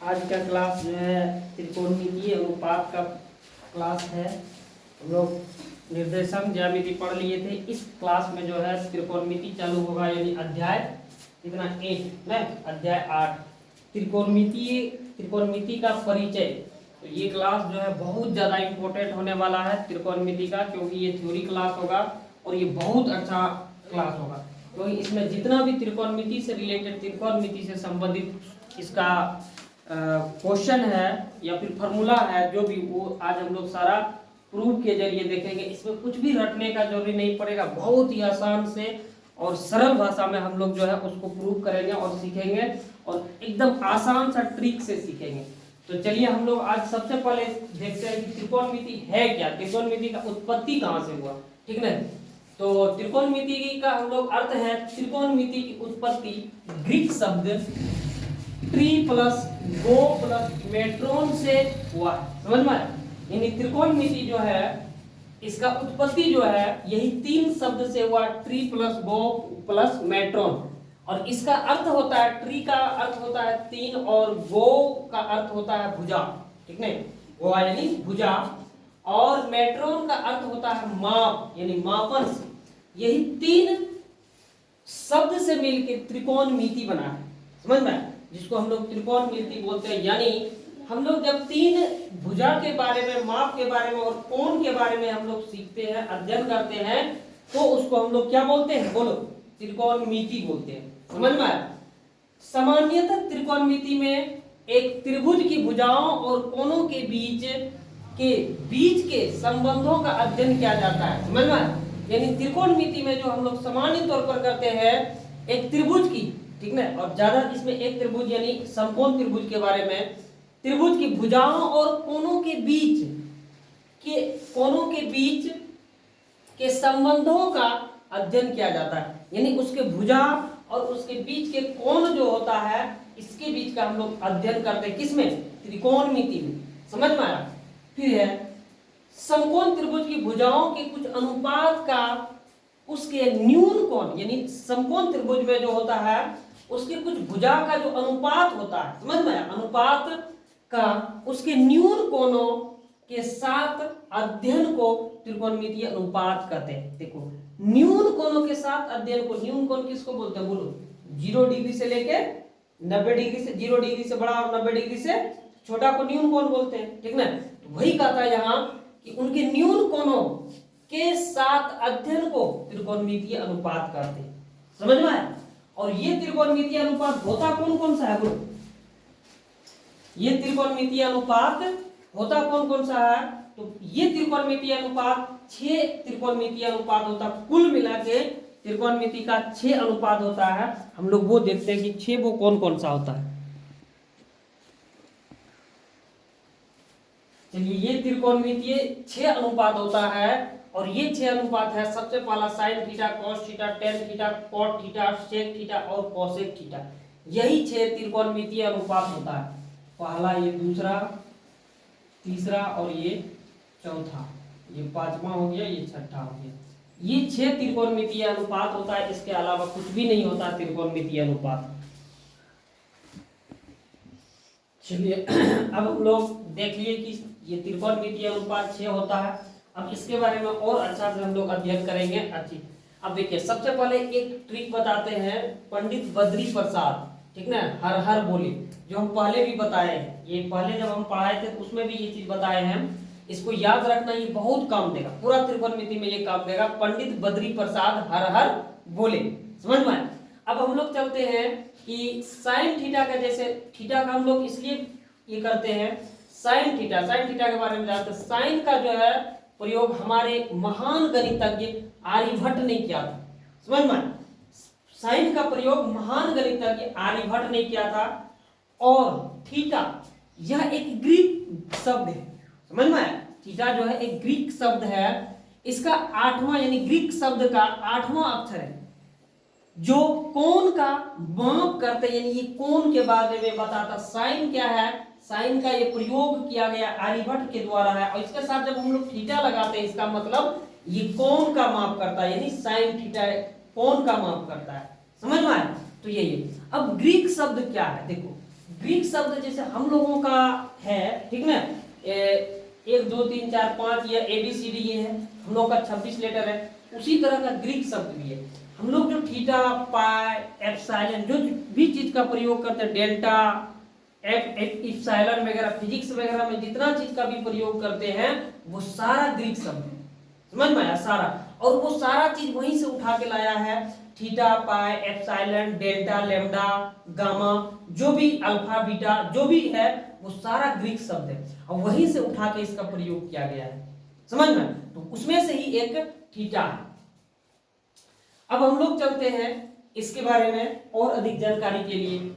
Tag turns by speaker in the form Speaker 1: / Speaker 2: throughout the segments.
Speaker 1: आज का क्लास जो है त्रिकोणमितीय अनुपात का क्लास है। हम लोग निर्देशांक ज्यामिति पढ़ लिए थे। इस क्लास में जो है त्रिकोणमिति चालू होगा, यानी अध्याय कितना 8 ना, अध्याय 8 त्रिकोणमिति का परिचय। तो ये क्लास जो है बहुत ज़्यादा इम्पोर्टेंट होने वाला है त्रिकोणमिति का, क्योंकि ये थ्योरी क्लास होगा और ये बहुत अच्छा क्लास होगा, क्योंकि इसमें जितना भी त्रिकोणमिति से रिलेटेड, त्रिकोणमिति से संबंधित इसका क्वेश्चन है या फिर फॉर्मूला है, जो भी वो आज हम लोग सारा प्रूफ के जरिए देखेंगे। इसमें कुछ भी रटने का जरूरी नहीं पड़ेगा, बहुत ही आसान से और सरल भाषा में हम लोग जो है उसको प्रूफ करेंगे और सीखेंगे, और एकदम आसान सा ट्रिक से सीखेंगे। तो चलिए हम लोग आज सबसे पहले देखते हैं कि त्रिकोणमिति है क्या, त्रिकोणमिति का उत्पत्ति कहाँ से हुआ, ठीक है। तो त्रिकोणमिति का हम लोग अर्थ है, त्रिकोणमिति की उत्पत्ति ग्रीक शब्द ट्री प्लस गो प्लस मेट्रोन से हुआ है, समझ में आया। यानी त्रिकोणमिति जो है इसका उत्पत्ति जो है यही 3 शब्द से हुआ, ट्री प्लस गो प्लस मेट्रोन। और इसका अर्थ होता है, ट्री का अर्थ होता है 3 और गो का अर्थ होता है भुजा, ठीक है, गोवा यानी भुजा, और मेट्रोन का अर्थ होता है माप यानी मापन। यही 3 शब्द से मिलकर त्रिकोणमिति बना है, समझ में, जिसको हम लोग त्रिकोणमिति बोलते हैं। यानी हम लोग जब 3 भुजा के बारे में, माप के बारे में और कोण के बारे में हम लोग सीखते हैं, अध्ययन करते हैं, तो उसको हम लोग क्या बोलते हैं, बोलो, त्रिकोणमिति बोलते हैं, समझ में आया। सामान्यतः त्रिकोणमिति में एक त्रिभुज की भुजाओं और कोणों के बीच के संबंधों का अध्ययन किया जाता है, समझ में आया। यानी त्रिकोणमिति में जो हम लोग सामान्य तौर पर करते हैं, एक त्रिभुज की, ठीक है, और ज्यादा इसमें एक त्रिभुज यानी समकोण त्रिभुज के बारे में, त्रिभुज की भुजाओं और कोणों के बीच के संबंधों का अध्ययन किया जाता है। यानी उसके भुजा और उसके बीच के कोण जो होता है, इसके बीच का हम लोग अध्ययन करते हैं, किसमें, त्रिकोणमिति में, समझ में आया। फिर है समकोण त्रिभुज की भुजाओं के कुछ अनुपात का उसके न्यून कोण, यानी समकोण त्रिभुज में जो होता है उसके कुछ भुजा का जो अनुपात होता है, समझ में आया, अनुपात का उसके न्यून कोणों के साथ अध्ययन को त्रिकोणमितीय अनुपात कहते हैं। देखो, न्यून कोणों के साथ अध्ययन को, न्यून कोण किसको बोलते हैं, बोलो, 0 डिग्री से लेके 90 डिग्री से, 0 डिग्री से बड़ा और 90 डिग्री से छोटा को न्यून कोण बोलते हैं, ठीक ना। तो वही कहता है यहाँ कि उनके न्यून कोणों के साथ अध्ययन को त्रिकोणमितीय अनुपात कहते हैं, समझ में आया। और ये त्रिकोणमितीय अनुपात होता कौन कौन सा है, बोलो, ये त्रिकोणमितीय अनुपात होता कौन कौन सा है। तो ये त्रिकोणमितीय अनुपात 6 त्रिकोणमितीय अनुपात होता, कुल मिला के त्रिकोणमिति का 6 अनुपात होता है। हम लोग वो देखते हैं कि 6 वो कौन कौन सा होता है। चलिए, ये त्रिकोणमितीय 6 अनुपात होता है, और ये 6 अनुपात है। सबसे पहला sine theta, cos theta, tan theta, cot theta, sec theta और कोसेक थीटा। यही 6 त्रिकोणमितीय अनुपात होता है। पहला, ये दूसरा, तीसरा और ये चौथा, ये 5वां हो गया, ये 6ठा हो गया। ये 6 त्रिकोणमितीय अनुपात होता है, इसके अलावा कुछ भी नहीं होता त्रिकोणमितीय अनुपात। चलिए अब हम लोग देख लिए कि ये त्रिकोणमितीय अनुपात 6 होता है। अब इसके बारे में और अच्छा से हम लोग अध्ययन करेंगे। अच्छी, अब देखिए, सबसे पहले एक ट्रिक बताते हैं पंडित बद्री प्रसाद, ठीक ना, हर हर बोले, जो हम पहले भी बताए हैं। ये पहले जब हम पढ़ाए थे तो उसमें भी ये चीज बताए हैं। इसको याद रखना, ये बहुत काम देगा, पूरा त्रिकोणमिति में ये काम देगा। पंडित बद्री प्रसाद हर हर बोले, समझ में आया। अब हम लोग चलते हैं कि साइन थीटा का, जैसे थीटा का हम लोग इसलिए ये करते हैं, साइन थीटा के बारे में जानते हैं। साइन का जो है प्रयोग हमारे महान गणितज्ञ आर्यभट्ट ने किया था, समझ में। साइन का प्रयोग महान गणितज्ञ आर्यभट्ट ने किया था। और थीटा यह एक ग्रीक शब्द है, समझ में आया। थीटा जो है एक ग्रीक शब्द है। इसका 8वां, यानी ग्रीक शब्द का 8वां अक्षर है, जो कोण का माप करते, यानी ये कोण के बारे में बताता। साइन क्या है, साइन का ये प्रयोग किया गया आर्यभट्ट के द्वारा है। और इसके साथ जब हम लोग थीटा लगाते हैं, इसका मतलब ये कोण का माप करता है, यानी साइन थीटा कोण का माप करता है, समझ में आया। तो यही है। अब ग्रीक शब्द क्या है, देखो, ग्रीक शब्द जैसे हम लोगों का है, ठीक ना, 1 2 3 4 5 या ABCD ये है, हम लोग का 26 लेटर है, उसी तरह का ग्रीक शब्द भी है। हम लोग जो थीटा, पाई, एप्सिलॉन जो भी चीज का प्रयोग करते हैं, डेल्टा, एप्सिलॉन वगैरह, फिजिक्स वगैरह में जितना चीज का भी प्रयोग करते हैं वो सारा ग्रीक शब्द है, समझ में आया सारा। और वो सारा चीज वहीं से उठा के लाया है, थीटा, पाई, एप्सिलॉन, डेल्टा, लैम्डा, गामा, जो भी अल्फा, बीटा जो भी है वो सारा ग्रीक शब्द है और वहीं से उठा के इसका प्रयोग किया गया है, समझ में। तो उसमें से ही एक थीटा है। अब हम लोग चलते हैं इसके बारे में और अधिक जानकारी के लिए।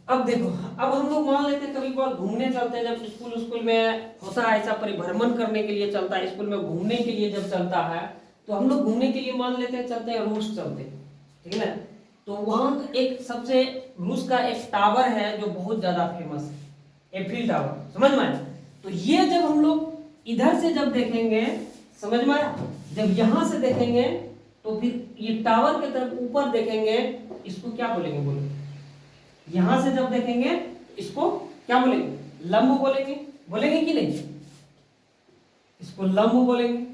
Speaker 1: अब देखो, अब हम लोग मान लेते हैं कभी कभार घूमने चलते हैं, जब स्कूल में होता है ऐसा, परिभ्रमण करने के लिए चलता है, स्कूल में घूमने के लिए जब चलता है तो हम लोग घूमने के लिए मान लेते हैं चलते हैं रूस चलते हैं, ठीक है ना। तो वहां एक सबसे रूस का एक टावर है जो बहुत ज्यादा फेमस है, एफिल टावर, समझ में आया। तो ये जब हम लोग इधर से जब देखेंगे, समझ में आया, जब यहां से देखेंगे तो फिर ये टावर की तरफ ऊपर देखेंगे, इसको क्या बोलेंगे, बोलो। यहां से जब देखेंगे इसको क्या बोलेंगे, लंब बोलेंगे, बोलेंगे कि नहीं, इसको लंब बोलेंगे,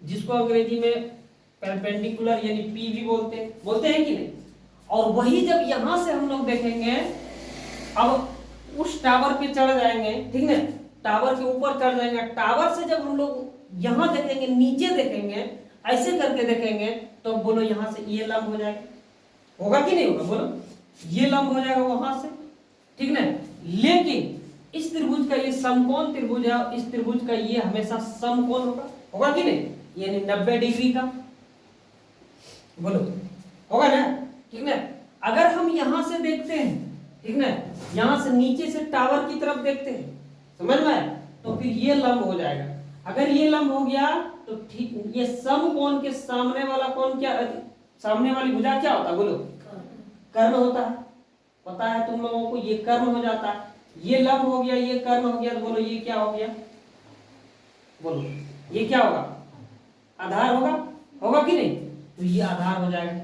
Speaker 1: जिसको अंग्रेजी में परपेंडिकुलर यानी पी भी बोलते हैं कि नहीं। और वही जब यहां से हम लोग देखेंगे, अब उस टावर पे चढ़ जाएंगे, ठीक है, टावर के ऊपर चढ़ जाएंगे, टावर से जब हम लोग यहां देखेंगे, नीचे देखेंगे, ऐसे करके देखेंगे, तो बोलो यहां से ये लंब हो जाएगा, होगा कि नहीं होगा, बोलो, ये लंब हो जाएगा वहां से, ठीक ना। लेकिन इस त्रिभुज का ये समकोण त्रिभुज है, इस त्रिभुज का ये हमेशा समकोण होगा कि नहीं, यानी 90 डिग्री का, बोलो होगा ना, ठीक ना। अगर हम यहां से देखते हैं, ठीक ना, यहां से नीचे से टावर की तरफ देखते हैं, समझ में आया, तो फिर ये लंब हो जाएगा। अगर ये लंब हो गया तो ठीक, ये समकोण के सामने वाला कोण क्या, सामने वाली भुजा क्या होता है, बोलो, कर्ण होता है, पता है तुम लोगों को, ये कर्ण हो जाता है। ये लंब हो गया, ये कर्ण हो गया, तो बोलो ये क्या हो गया, बोलो ये क्या होगा, आधार होगा कि नहीं, तो ये आधार हो जाएगा।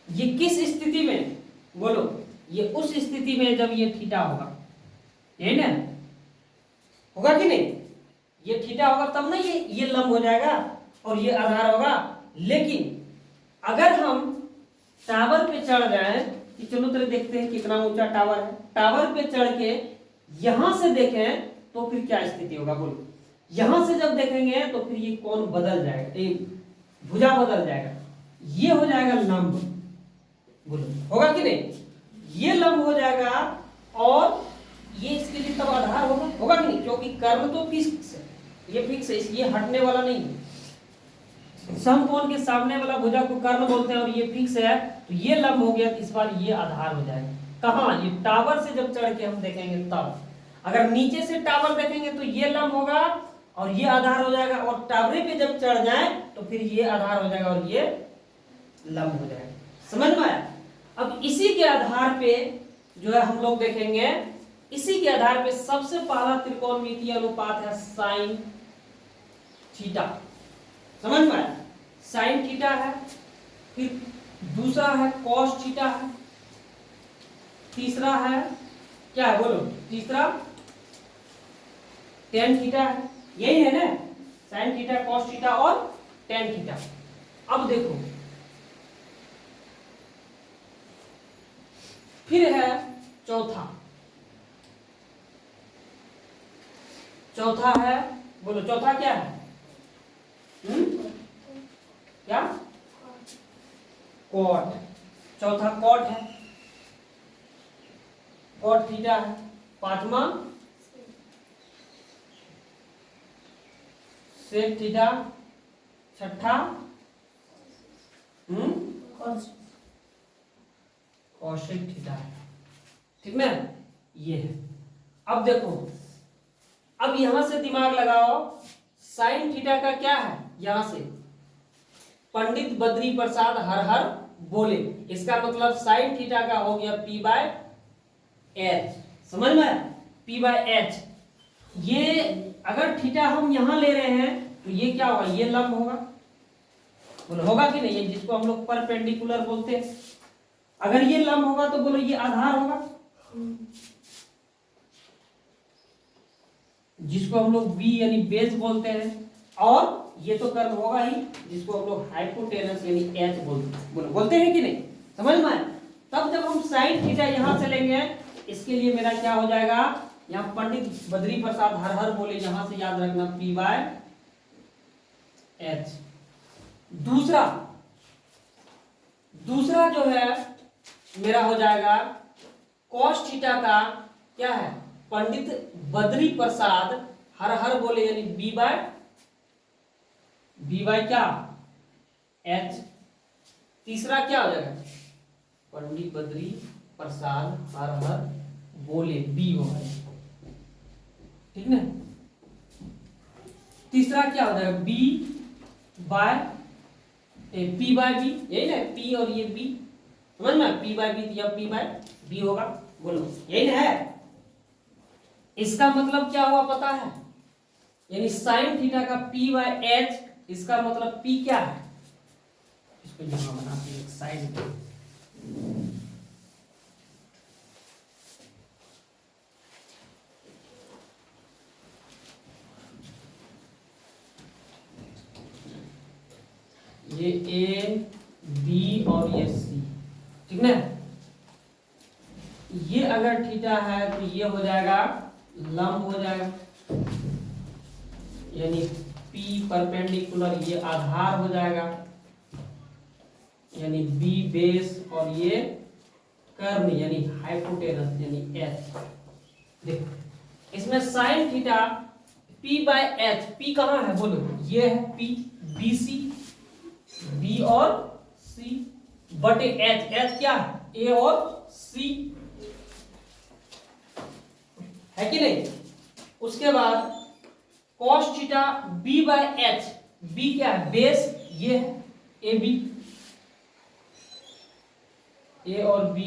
Speaker 1: ये किस स्थिति में, बोलो, ये उस स्थिति में जब ये थीटा होगा, यही ना, होगा कि नहीं, ये थीटा होगा तब ना ये लंब हो जाएगा और ये आधार होगा। लेकिन अगर हम टावर पे चढ़ जाए, कि चलो तरह देखते हैं कितना ऊंचा टावर है, टावर पे चढ़ के यहां से देखें तो फिर क्या स्थिति होगा, बोलो, यहां से जब देखेंगे तो फिर ये कोण बदल जाएगा, भुजा बदल जाएगा, ये हो जाएगा लंब, बोलो होगा कि नहीं, ये लंब हो जाएगा और ये इसके लिए तब आधार होगा कि नहीं, क्योंकि कर्ण तो फिक्स है, ये फिक्स है, ये हटने वाला नहीं है। समकोण के सामने वाला भुजा को कर्ण बोलते हैं और ये फिक्स है, तो ये लंब हो गया, इस बार ये आधार हो जाएगा। कहाँ, ये टावर से जब चढ़ के हम देखेंगे तब। अगर नीचे से टावर देखेंगे तो ये लंब होगा और ये आधार हो जाएगा, और टावरे पे जब चढ़ जाए तो फिर ये आधार हो जाएगा और ये लंब हो जाएगा, समझ में आया। अब इसी के आधार पे जो है हम लोग देखेंगे, इसी के आधार पे सबसे पहला त्रिकोणमितीय अनुपात है साइन थीटा, समझ में आया, साइन थीटा है, फिर दूसरा है कॉस थीटा है, तीसरा है क्या है, बोलो, तीसरा टेन थीटा है, यही है ना, साइन थीटा, कॉस थीटा और टेन थीटा। अब देखो फिर है चौथा है, बोलो चौथा क्या है, क्या, कॉट, चौथा कॉट है, कॉट थीटा है, पांचवा सेक थीटा, छठा कॉसेक थीटा है, ठीक ना, ये है। अब देखो, अब यहां से दिमाग लगाओ, साइन थीटा का क्या है, यहां से पंडित बद्री प्रसाद हर हर बोले, इसका मतलब साइन थीटा का हो गया p/h, समझ में, p/h। ये अगर थीटा हम यहां ले रहे हैं तो ये क्या होगा, ये लंब होगा, बोलो होगा कि नहीं, ये जिसको हम लोग परपेंडिकुलर बोलते हैं। अगर ये लंब होगा तो बोलो ये आधार होगा, जिसको हम लोग बी यानी बेस बोलते हैं, और ये तो कर्व होगा ही जिसको हम लोग हाइपोटेनस यानी एच बोलते हैं कि नहीं, समझ में आया। तब जब हम साइन थीटा यहां से लेंगे, इसके लिए मेरा क्या हो जाएगा, यहाँ पंडित बद्री प्रसाद हर हर बोले, यहां से याद रखना पी बाय एच। दूसरा जो है मेरा हो जाएगा कॉस थीटा का क्या है, पंडित बद्री प्रसाद हर हर बोले यानी बी बाय क्या एच। तीसरा क्या हो जाएगा, पंडित बद्री प्रसाद हर हर बोले बी होगा, ठीक ना। तीसरा क्या हो जाएगा, B by P by B, यही ना, पी और ये बी, समझ में, पी बाय बी या पी बाय बी होगा, बोलो यही ना है। इसका मतलब क्या हुआ पता है, यानी साइन थीटा का पी बाय एच, इसका मतलब पी क्या है, इसको यहां बनाते हैं एक साइड पे, ये ए बी और ये सी, ठीक ना। ये अगर थीटा है तो ये हो जाएगा लंब हो जाएगा, यानी P परपेंडिकुलर, ये आधार हो जाएगा, यानी B बेस, और ये कर्ण यानी हाइपोटेनस यानी H। देखो इसमें sine theta P by H, P कहाँ है बोलो, ये है P, BC, B और C बटे H, H क्या है, A और C है कि नहीं। उसके बाद cos theta B by H, B क्या है बेस, ये है ए बी, ए और B,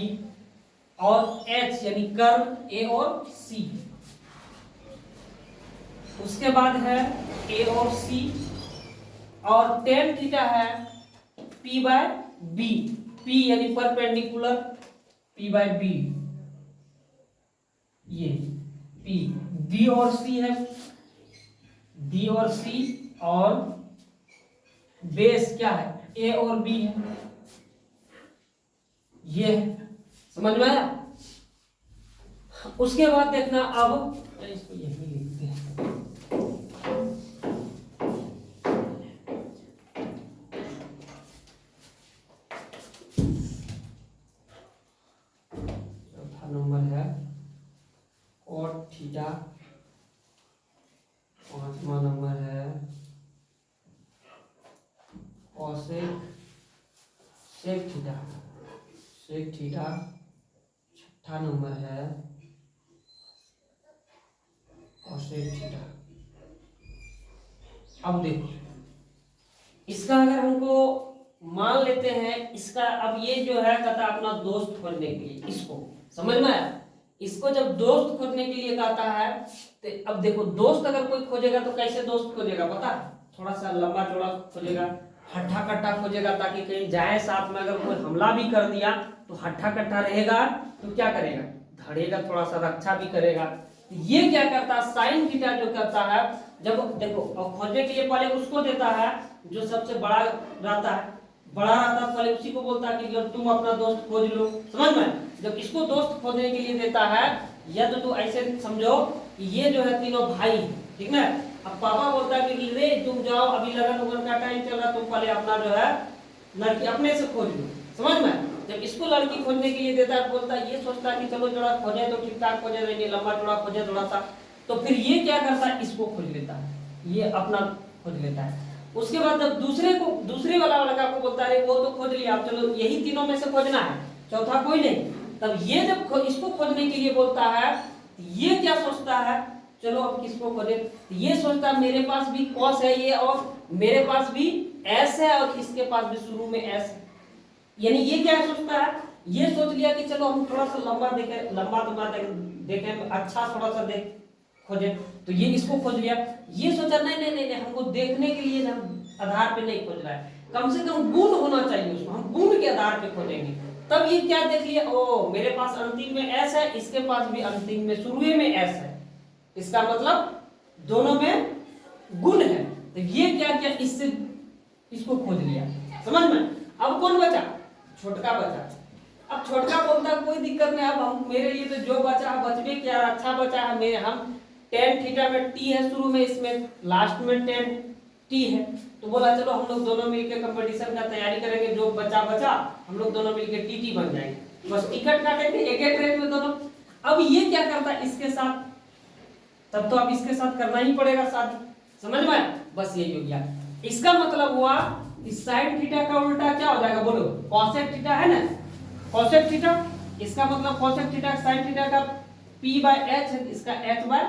Speaker 1: और H यानी कर्व A और C। उसके बाद है A और C, और tan थीटा है P बाय B, P यानी परपेंडिकुलर P बाय B, ये P, B और C है, B और C, और बेस क्या है A और B है, ये समझ में आया। उसके बाद देखना, अब इसको यही लिखते हैं, चौथा नंबर है cot थीटा, पांचवा नंबर है सेक थीटा, छठा नंबर है कॉसेक थीटा। अब देखो इसका अगर हमको मान लेते हैं, इसका अब ये जो है कहता अपना दोस्त खोजने के लिए, इसको समझ में आया, इसको जब दोस्त खोजने के लिए कहता है, तो अब देखो दोस्त अगर कोई खोजेगा तो कैसे दोस्त खोजेगा पता है, थोड़ा सा लंबा चौड़ा खोजेगा, हट्ठा कट्ठा खोजेगा, ताकि कहीं जाए साथ में, अगर कोई हमला भी कर दिया तो हट्ठा कट्ठा रहेगा, तो क्या करेगा, धड़ेगा, थोड़ा सा रक्षा भी करेगा। ये क्या करता है, साइन थीटा जो करता है, जब देखो खोजने के लिए पहले उसको देता है जो सबसे बड़ा रहता है, पहले उसी को बोलता है कि तुम अपना दोस्त खोज लो, समझ में। जब इसको दोस्त खोजने के लिए देता है, या तो ऐसे समझो कि ये जो है तीनों भाई, ठीक ना, अब पापा बोलता है कि रे तुम जाओ, अभी लगन उगन का टाइम चल रहा, तुम पहले अपना जो है लड़की अपने से खोज लो, समझ में। जब इसको लड़की खोजने के लिए देता है, बोलता है, ये सोचता है कि चलो थोड़ा खोजे तो ठीक ठाक खोजे, नहीं लंबा चौड़ा खोजे थोड़ा सा, तो फिर ये क्या करता है, इसको खोज लेता है, ये अपना खोज लेता है। उसके बाद जब दूसरे वाला लड़का को बोलता है वो तो खोज लिया, अब चलो यही तीनों में से खोजना है, चौथा कोई नहीं, तब ये जब इसको खोजने के लिए बोलता है, ये क्या सोचता है, चलो अब किसको खोजे, ये सोचता है मेरे पास भी कॉस है ये, और मेरे पास भी एस है, और इसके पास भी शुरू में एस है, यानी ये क्या सोचता है, ये सोच लिया कि चलो हम थोड़ा सा लंबा देखें, अच्छा थोड़ा सा देख खोजे, तो ये इसको खोज लिया। ये सोचा नहीं नहीं नहीं, हमको देखने के लिए आधार पे नहीं खोज रहा है, कम से कम गुण होना चाहिए उसमें, हम गुण के आधार पे खोजेंगे। तब ये क्या देख लिया, ओ मेरे पास अंतिम में एस है, इसके पास भी अंतिम में शुरू में एस है, इसका मतलब दोनों में गुण है। तो ये क्या किया, इससे इसको खोज लिया, समझ में। अब कौन बचा, छोटका बचा। अब छोटका बोलता कोई दिक्कत नहीं, अब हम मेरे लिए तो जो बचा है बचबे क्या, अच्छा बचा है मेरे, हम टेन थीटा में टी है शुरू में, इसमें लास्ट में टेन टी है, तो बोला चलो हम लोग दोनों मिलकर कंपटीशन का तैयारी करेंगे, जो बचा हम लोग दोनों मिलकर टीटी बन जाएंगे, बस टिकट काटेंगे एक एक ट्रेन में दोनों। अब ये क्या करता है इसके साथ, तब तो अब इसके साथ करना ही पड़ेगा शादी, समझ में। बस यही हो गया, इसका मतलब हुआ इस साइन थीटा का उल्टा क्या हो जाएगा, बोलो कॉसेक थीटा है ना, कॉसेक थीटा, इसका मतलब कॉसेक थीटा साइन थीटा का p बाय h है, इसका h बाय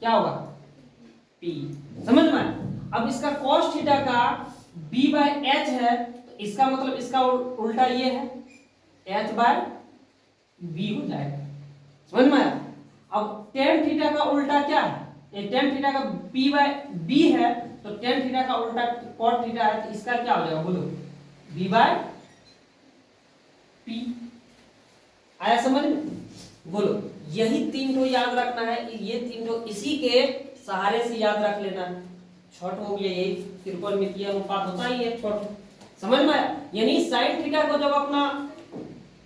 Speaker 1: क्या होगा p, समझ में। अब इसका cos थीटा का b बाय h है, तो इसका मतलब इसका उल्टा ये है h बाय b हो जाएगा, समझ में। अब tan थीटा का उल्टा क्या है, ये tan थीटा का p बाय b है, तो tan थीटा का उल्टा cot थीटा है, तो इसका क्या हो जाएगा बोलो b बाय p। आया समझ में, बोलो यही तीन तो याद रखना है, ये तीन तो इसी के सहारे से याद रख लेना है। छोट हो गया, यही त्रिकोणमितीय अनुपात होता ही है छोट, समझ में। यानी साइन थीटा को जब अपना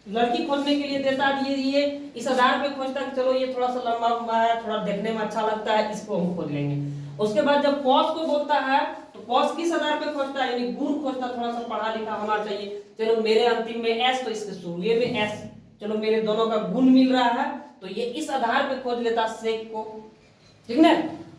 Speaker 1: लड़की खोजने के लिए देता है, ये इस आधार पे खोजता है, चलो ये थोड़ा सा लंबा लंबा है, थोड़ा देखने में अच्छा लगता है, इसको हम खोज लेंगे। उसके बाद जब कॉस को बोलता है तो कॉस किस आधार पे खोजता है, यानी गुण खोजता, थोड़ा सा पढ़ा लिखा होना चाहिए। चलो मेरे अंतिम में एस, तो इसके शुरू में एस, चलो मेरे दोनों का गुण मिल रहा है, तो ये इस आधार पे खोज लेता सेक को, ठीक ना।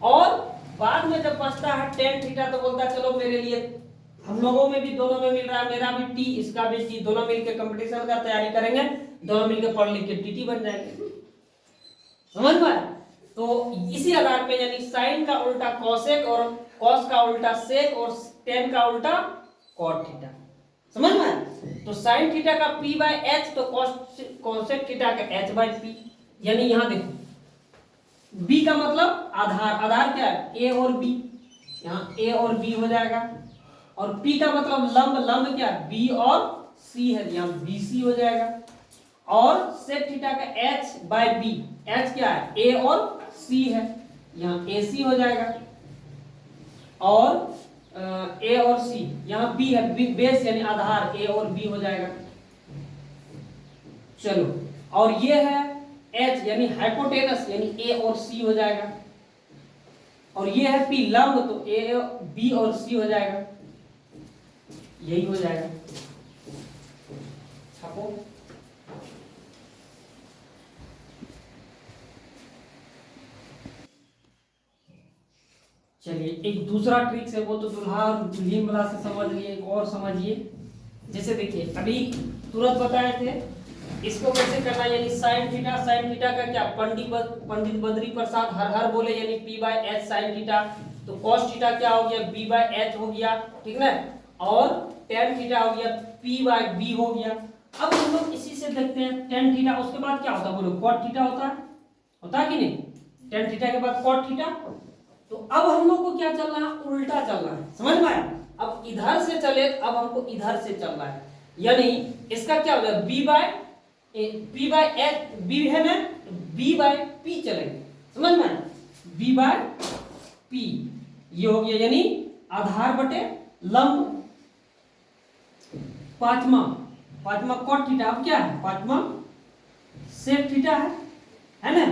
Speaker 1: और बाद में जब बचता है टेन थीटा, तो बोलता है चलो मेरे लिए हम लोगों में भी दोनों में मिल रहा है, मेरा भी टी इसका भी टी, दोनों मिलकर कंपटीशन का तैयारी करेंगे, दोनों मिलकर पढ़ लिख के टीटी बन जाएंगे, समझ में। तो इसी आधार पे यानी साइन का उल्टा कॉसेक और कॉस का उल्टा सेक और टेन का उल्टा कॉट थीटा, समझ में। तो साइन थीटा का p बाय h, तो कॉसेक थीटा का h बाय p। यानी यहां देखो b का मतलब आधार, आधार क्या है a और b, यहाँ a और b हो जाएगा, और p का मतलब लंब, लंब क्या b और c है, यहाँ bc हो जाएगा, और सेक थीटा का h बाय b, h क्या है a और c है, यहाँ ac हो जाएगा, और a और c यहाँ b है, बेस यानी आधार a और b हो जाएगा। चलो, और ये है h यानी हाइपोटेनस, यानी a और c हो जाएगा, और ये है p लंब, तो a b और c हो जाएगा, यही हो जाएगा। छापो, चलिए एक दूसरा ट्रिक है, वो तो दुल्हा और दुल्हन वाला से समझ लिए, एक और समझिए। जैसे देखिए अभी तुरंत बताए थे, इसको कैसे करना, यानी साइन थीटा, साइन थीटा का क्या पंडित बद्री प्रसाद हर हर बोले, यानी p by h sine theta, तो cos थीटा क्या हो गया b बाय h हो गया, ठीक ना, और tan थीटा हो गया p बाय b हो गया। अब हम लोग इसी से देखते हैं tan थीटा, उसके बाद क्या होता है बोलो cot थीटा होता है कि नहीं, tan थीटा के बाद cot थीटा। तो अब हम लोग को क्या चल रहा है, उल्टा चल रहा है, समझ में आया। अब इधर से चले, अब हमको इधर से चल रहा है, यानी इसका क्या हो जाएगा b by p by h, b है ना, b बाय p चलेंगे, समझ में आया, b बाय p ये हो गया, यानी आधार बटे लंब। पांचवा cot थीटा, अब क्या है पांचवा सेक थीटा है ना।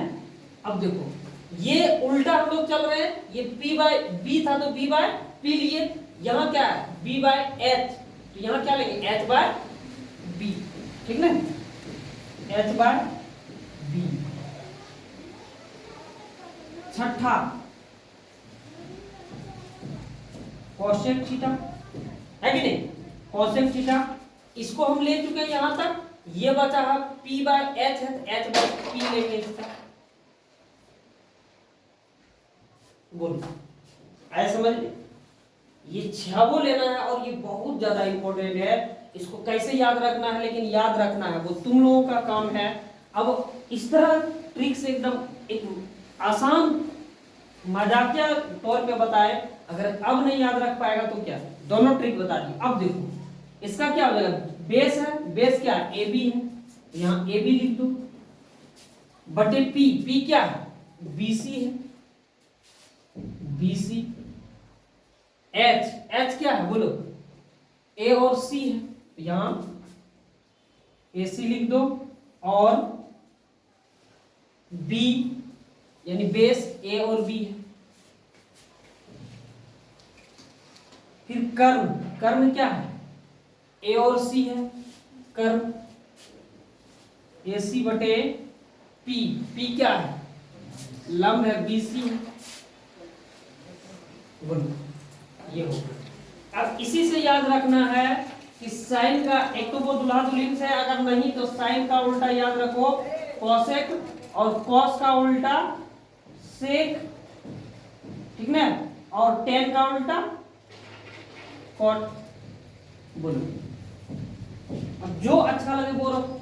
Speaker 1: अब देखो ये उल्टा हम लोग चल रहे हैं, ये p बाय b था तो b बाय p लिए, यहाँ क्या है b बाय h, तो यहाँ क्या लेंगे h बाय b, ठीक ना, h बाय b। छठा कोसेक थीटा है कि नहीं, कोसेक थीटा, इसको हम ले चुके हैं यहां तक, ये बचा है p बाय h है, h बाय p लेंगे इसका, बोलो आया समझ में। ये छावो लेना है और ये बहुत ज्यादा इंपॉर्टेंट है, इसको कैसे याद रखना है, लेकिन याद रखना है वो तुम लोगों का काम है। अब इस तरह ट्रिक से एकदम एक आसान मजाकिया तौर पे बताए, अगर अब नहीं याद रख पाएगा तो क्या, दोनों ट्रिक बता दी। अब देखो इसका क्या हो जाएगा, बेस है, बेस क्या है, ए बी है, यहाँ ए बी लिख दो, बटे पी, पी क्या है, बी सी है, बी सी, एच, एच क्या है बोलो, ए और सी है, तो यहां ए सी लिख दो, और बी यानी बेस ए और बी है। फिर कर्म, कर्म क्या है, ए और सी है, कर्म ए सी बटे पी, पी क्या है, लंब है, बी सी है, बोलो ये हो। अब इसी से याद रखना है कि साइन का, एक तो वो दुल्हा दुल्हन से, अगर नहीं तो साइन का उल्टा याद रखो कोसेक, और कॉस का उल्टा सेक, ठीक ना, और टेन का उल्टा कॉट, बोलो। अब जो अच्छा लगे वो रखो,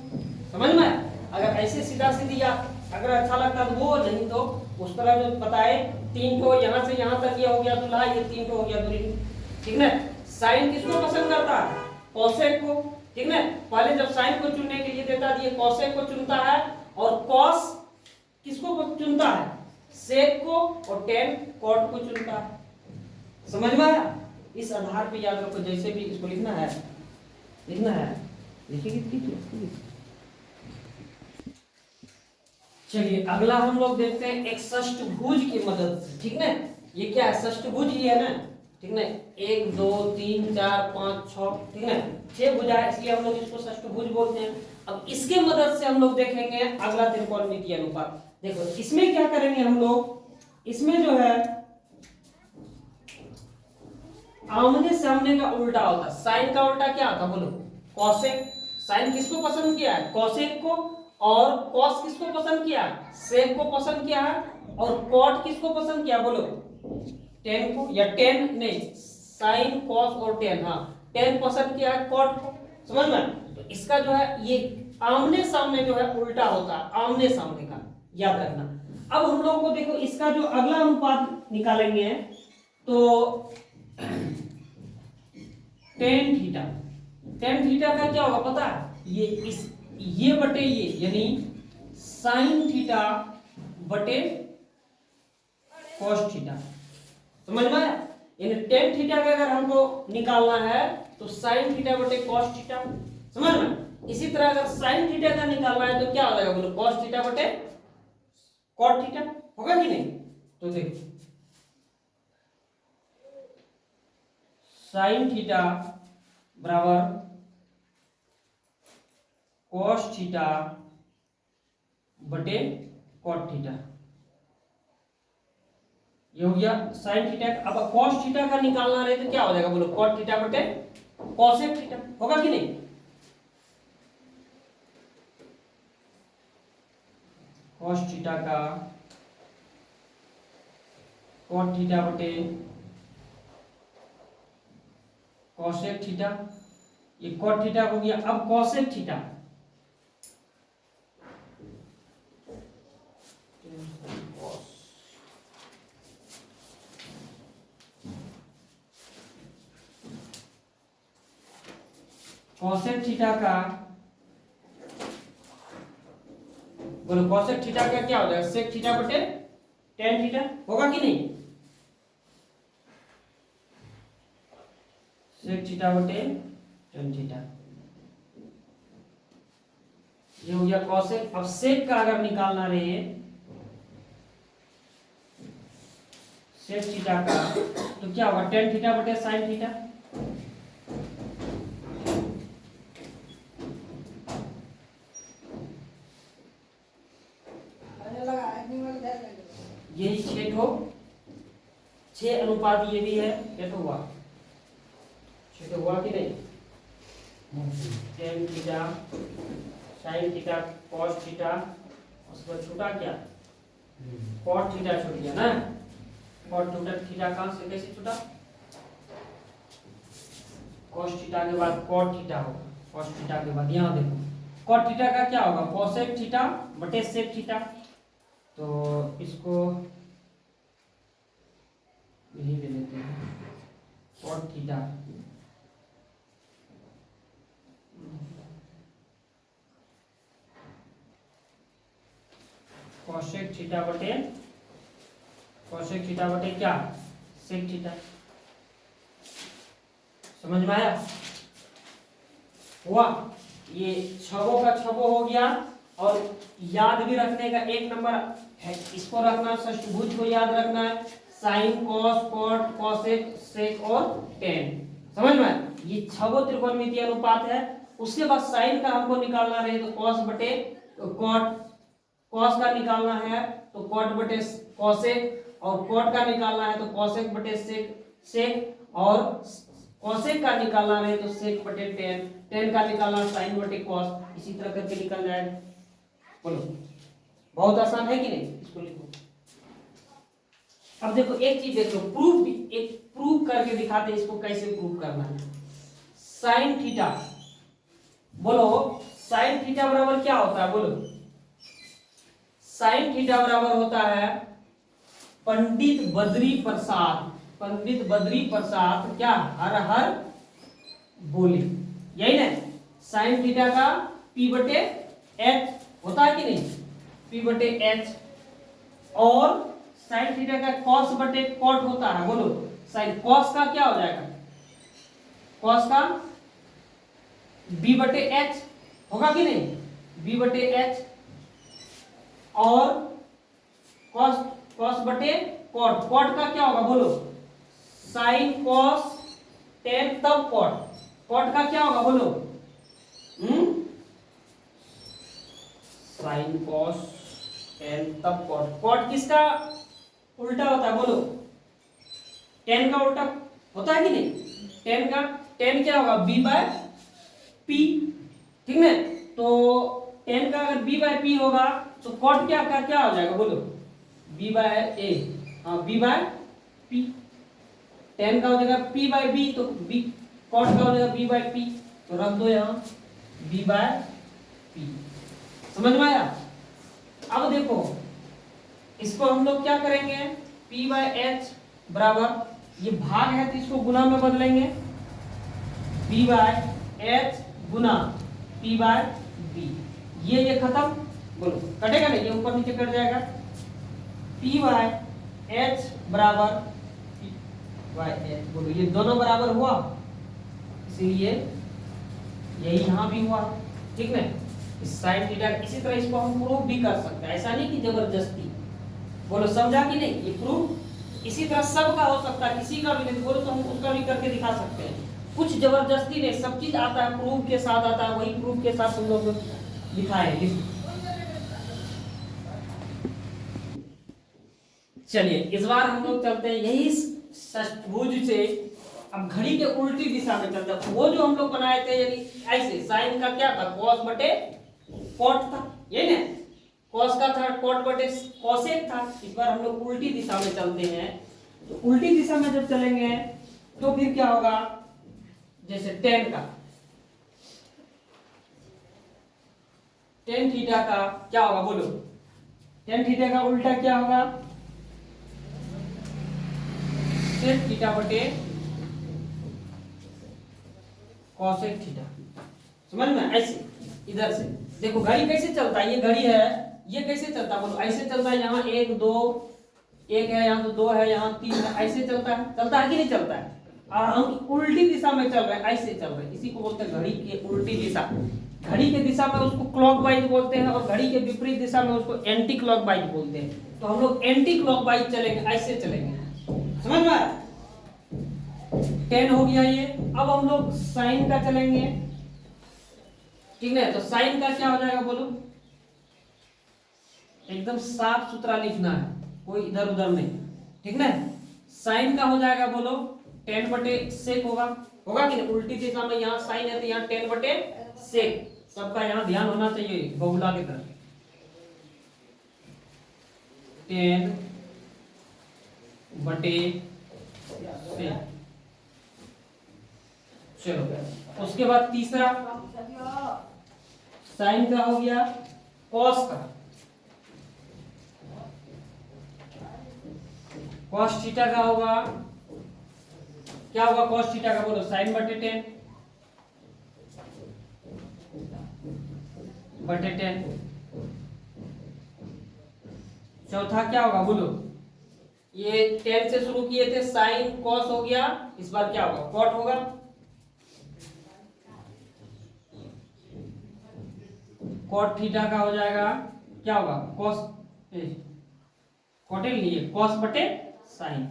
Speaker 1: समझ में, अगर ऐसे सीधा सीधी या अगर अच्छा लगता तो वो, नहीं तो उस तरह जो बताए, तीन ठो यहाँ से यहाँ तक ये हो गया दूल्हा, ये तीन ठो हो गया दुल्हन, ठीक ना। साइन किसको पसंद करता है, कोसेक को, ठीक ना। पहले जब साइन को चुनने के लिए देता है, ये कोसेक को चुनता है, और कॉस किसको चुनता है, सेक को, और टेन कॉट को चुनता है। समझ में आया, इस आधार पे याद रखो, जैसे भी इसको लिखना है, लिखना है, लिखिए। चलिए अगला हम लोग देखते हैं एक षष्ठभुज की मदद से, ठीक ना। ये क्या है, षष्ठभुज ही है ना, ठीक ना, 1 2 3 4 5 6, ठीक ना, 6 भुजा है, इसलिए हम लोग इसको षष्ठभुज बोलते हैं। अब इसके मदद से हम लोग देखेंगे अगला त्रिकोणमितीय अनुपात। देखो इसमें क्या करेंगे हम लोग, इसमें जो है आमने सामने का उल्टा होता है, साइन का उल्टा क्या होता है बोलो, कॉसेक। साइन किसको पसंद किया है, कॉसेक को, और कॉस किसको पसंद किया है, सेक को पसंद किया है, और कॉट किसको पसंद किया बोलो, टेन को, या टेन नहीं, साइन कॉस और टेन, हाँ टेन पसंद किया है कॉट को, समझ में। तो इसका जो है ये आमने सामने जो है उल्टा होता है, आमने सामने का, याद रखना। अब हम लोग को देखो इसका जो अगला अनुपात निकालेंगे, तो टेन थीटा, टेन थीटा का क्या होगा पता है, ये बटे ये, यानी साइन थीटा बटे कॉस थीटा, समझ में आया। यानी टेन थीटा का अगर हमको निकालना है तो साइन थीटा बटे कॉस थीटा, समझ में। इसी तरह अगर साइन थीटा का निकालना है तो क्या हो जाएगा बोलो, कॉस थीटा बटे कॉट थीटा, होगा कि नहीं। तो देखो साइन थीटा बराबर कॉस थीटा बटे कॉट थीटा, ये हो गया साइन थीटा। अब कॉस थीटा का निकालना रहे तो क्या हो जाएगा बोलो, कॉट थीटा बटे कॉसेक थीटा, होगा कि नहीं। कॉस थीटा का कॉट थीटा बटे कॉसेक थीटा, ये कॉट थीटा हो गया। अब कॉसेक थीटा, कॉसेक थीटा का बोलो, कॉसेक थीटा का क्या हो जाएगा, सेक थीटा बटे टेन थीटा, होगा कि नहीं। सेक थीटा बटे टेन थीटा, ये हो गया कॉसेक। अब सेक का अगर निकालना रहे, सेक थीटा का, तो क्या होगा, टेन थीटा बटे साइन थीटा, यही 6 हो, 6 अनुपात ये भी है, क्या तो हुआ 6 हुआ कि नहीं। Tan theta sine theta cos theta, उसके बाद छूटा क्या, कॉट थीटा छूट गया ना। कॉट थीटा कहां से कैसे छूटा, कॉस थीटा के बाद कॉट थीटा होगा, कॉस थीटा के बाद यहाँ देखो कॉट थीटा का क्या होगा, कॉसेक थीटा बटे सेक थीटा। तो इसको यही ले लेते हैं cot थीटा, कोसेक थीटा बटे क्या, सेक थीटा। समझ में आया? हुआ? ये छवों का छवो हो गया। और याद भी रखने का एक नंबर है, इसको रखना, षष्ठभुज को याद रखना है, sine cos cot cosec sec और टेन। समझ में आया? ये छवो त्रिकोणमितीय अनुपात है। उसके बाद साइन का हमको निकालना रहे तो कॉस बटे कॉट, कॉस का निकालना है तो कॉट बटे कॉसेक, और कॉट का निकालना है तो कॉसेक बटे सेक, और कॉसेक का निकालना रहे तो सेक बटे टेन, टेन का निकालना साइन बटे कॉस। इसी तरह करके निकल जाएगा। बोलो, बहुत आसान है कि नहीं? इसको लिखो। अब देखो एक चीज देख लो, प्रूफ करके दिखाते हैं इसको कैसे प्रूफ करना है। साइन थीटा, बोलो साइन थीटा बराबर क्या होता है? बोलो, साइन थीटा बराबर होता है पंडित बद्री प्रसाद क्या हर हर बोले, यही ना? साइन थीटा का P बटे H होता है कि नहीं? P बटे H। और साइन थीटा का cos बटे cot होता है। बोलो, साइन cos का क्या हो जाएगा? cos का B बटे H होगा कि नहीं? B बटे H। और cos बटे cot, cot का क्या होगा? बोलो, साइन cos tan तब cot का क्या होगा? बोलो, साइन cos tan तब cot किसका उल्टा होता है? बोलो, tan का उल्टा होता है कि नहीं? tan क्या होगा? b बाय p, ठीक है? तो tan का अगर b बाय p होगा तो cot क्या हो जाएगा? बोलो, b बाय a, हाँ b बाय p। tan का हो जाएगा p बाय b, तो b cot का हो जाएगा b बाय p, तो रख दो यहाँ b बाय p। समझ में आया? अब देखो, इसको हम लोग क्या करेंगे? p बाय h बराबर, ये भाग है तो इसको गुना में बदलेंगे, b by h Guna p by b। ये खत्म। बोलो, कटेगा नहीं? ये ऊपर नीचे कट जाएगा। p बाय h बराबर p बाय h। बोलो, ये दोनों बराबर हुआ, इसीलिए यही यहां भी हुआ, ठीक ना? इस साइन थीटा, इसी तरह इसको हम प्रूफ भी कर सकते हैं, ऐसा नहीं कि जबरदस्ती। बोलो, समझा कि नहीं? ये प्रूफ इसी तरह सबका हो सकता है, किसी का भी नहीं बोलो तो हम उसका भी करके दिखा सकते हैं। कुछ जबरदस्ती नहीं, सब चीज आता है, प्रूफ के साथ आता है, वही प्रूफ के साथ हम लोग दिखाए। चलिए, इस बार हम लोग चलते हैं यही षष्ठभुज से। अब घड़ी के उल्टी दिशा में चलते हैं। वो जो हम लोग बनाए थे, यानी ऐसे, साइन का क्या था? कॉस बटे कॉट था, ये ना? कॉस का था कॉट बटे कॉसेक था। इस बार हम लोग उल्टी दिशा में चलते हैं। तो उल्टी दिशा में जब चलेंगे तो फिर क्या होगा? जैसे टेन थीटा का क्या होगा? बोलो, टेन थीटा का उल्टा क्या होगा? सेक थीटा बटे कॉसेक थीटा। समझ में? ऐसे इधर से देखो घड़ी कैसे चलता है। ये घड़ी है, ये कैसे चलता है? बोलो, ऐसे चलता है। यहाँ 1 2 1 है, यहाँ तो 2 है, यहाँ 3 है, ऐसे चलता है कि नहीं चलता है? और हम उल्टी दिशा में चल रहे हैं, ऐसे चल रहे हैं। इसी को बोलते हैं घड़ी की उल्टी दिशा। घड़ी के दिशा में उसको क्लॉकवाइज बोलते हैं, और घड़ी के विपरीत दिशा में उसको एंटी क्लॉकवाइज बोलते हैं। तो हम लोग एंटी क्लॉकवाइज चलेंगे, ऐसे चलेंगे। समझ में? 10 हो गया ये। अब हम लोग साइन का चलेंगे, ठीक है? तो साइन का क्या हो जाएगा? बोलो, एकदम साफ सुथरा लिखना है, कोई इधर उधर नहीं, ठीक ना? साइन का हो जाएगा, बोलो, 10 बटे सेक होगा कि नहीं? उल्टी दिशा में यहाँ साइन है तो यहाँ 10 बटे सेक। सबका यहाँ ध्यान होना चाहिए, बहुला की तरह। 10 बटे सेक। चलो, उसके बाद तीसरा साइन का हो गया, कॉस का। cos थीटा का होगा, क्या होगा cos थीटा का, बोलो sin बटे 10 बटे 10। चौथा क्या होगा बोलो, ये 10 से शुरू किए थे, sin cos हो गया, इस बार क्या होगा cot होगा। cot थीटा का हो जाएगा, क्या होगा cos, कॉटेल नहीं है, cos बटे sin।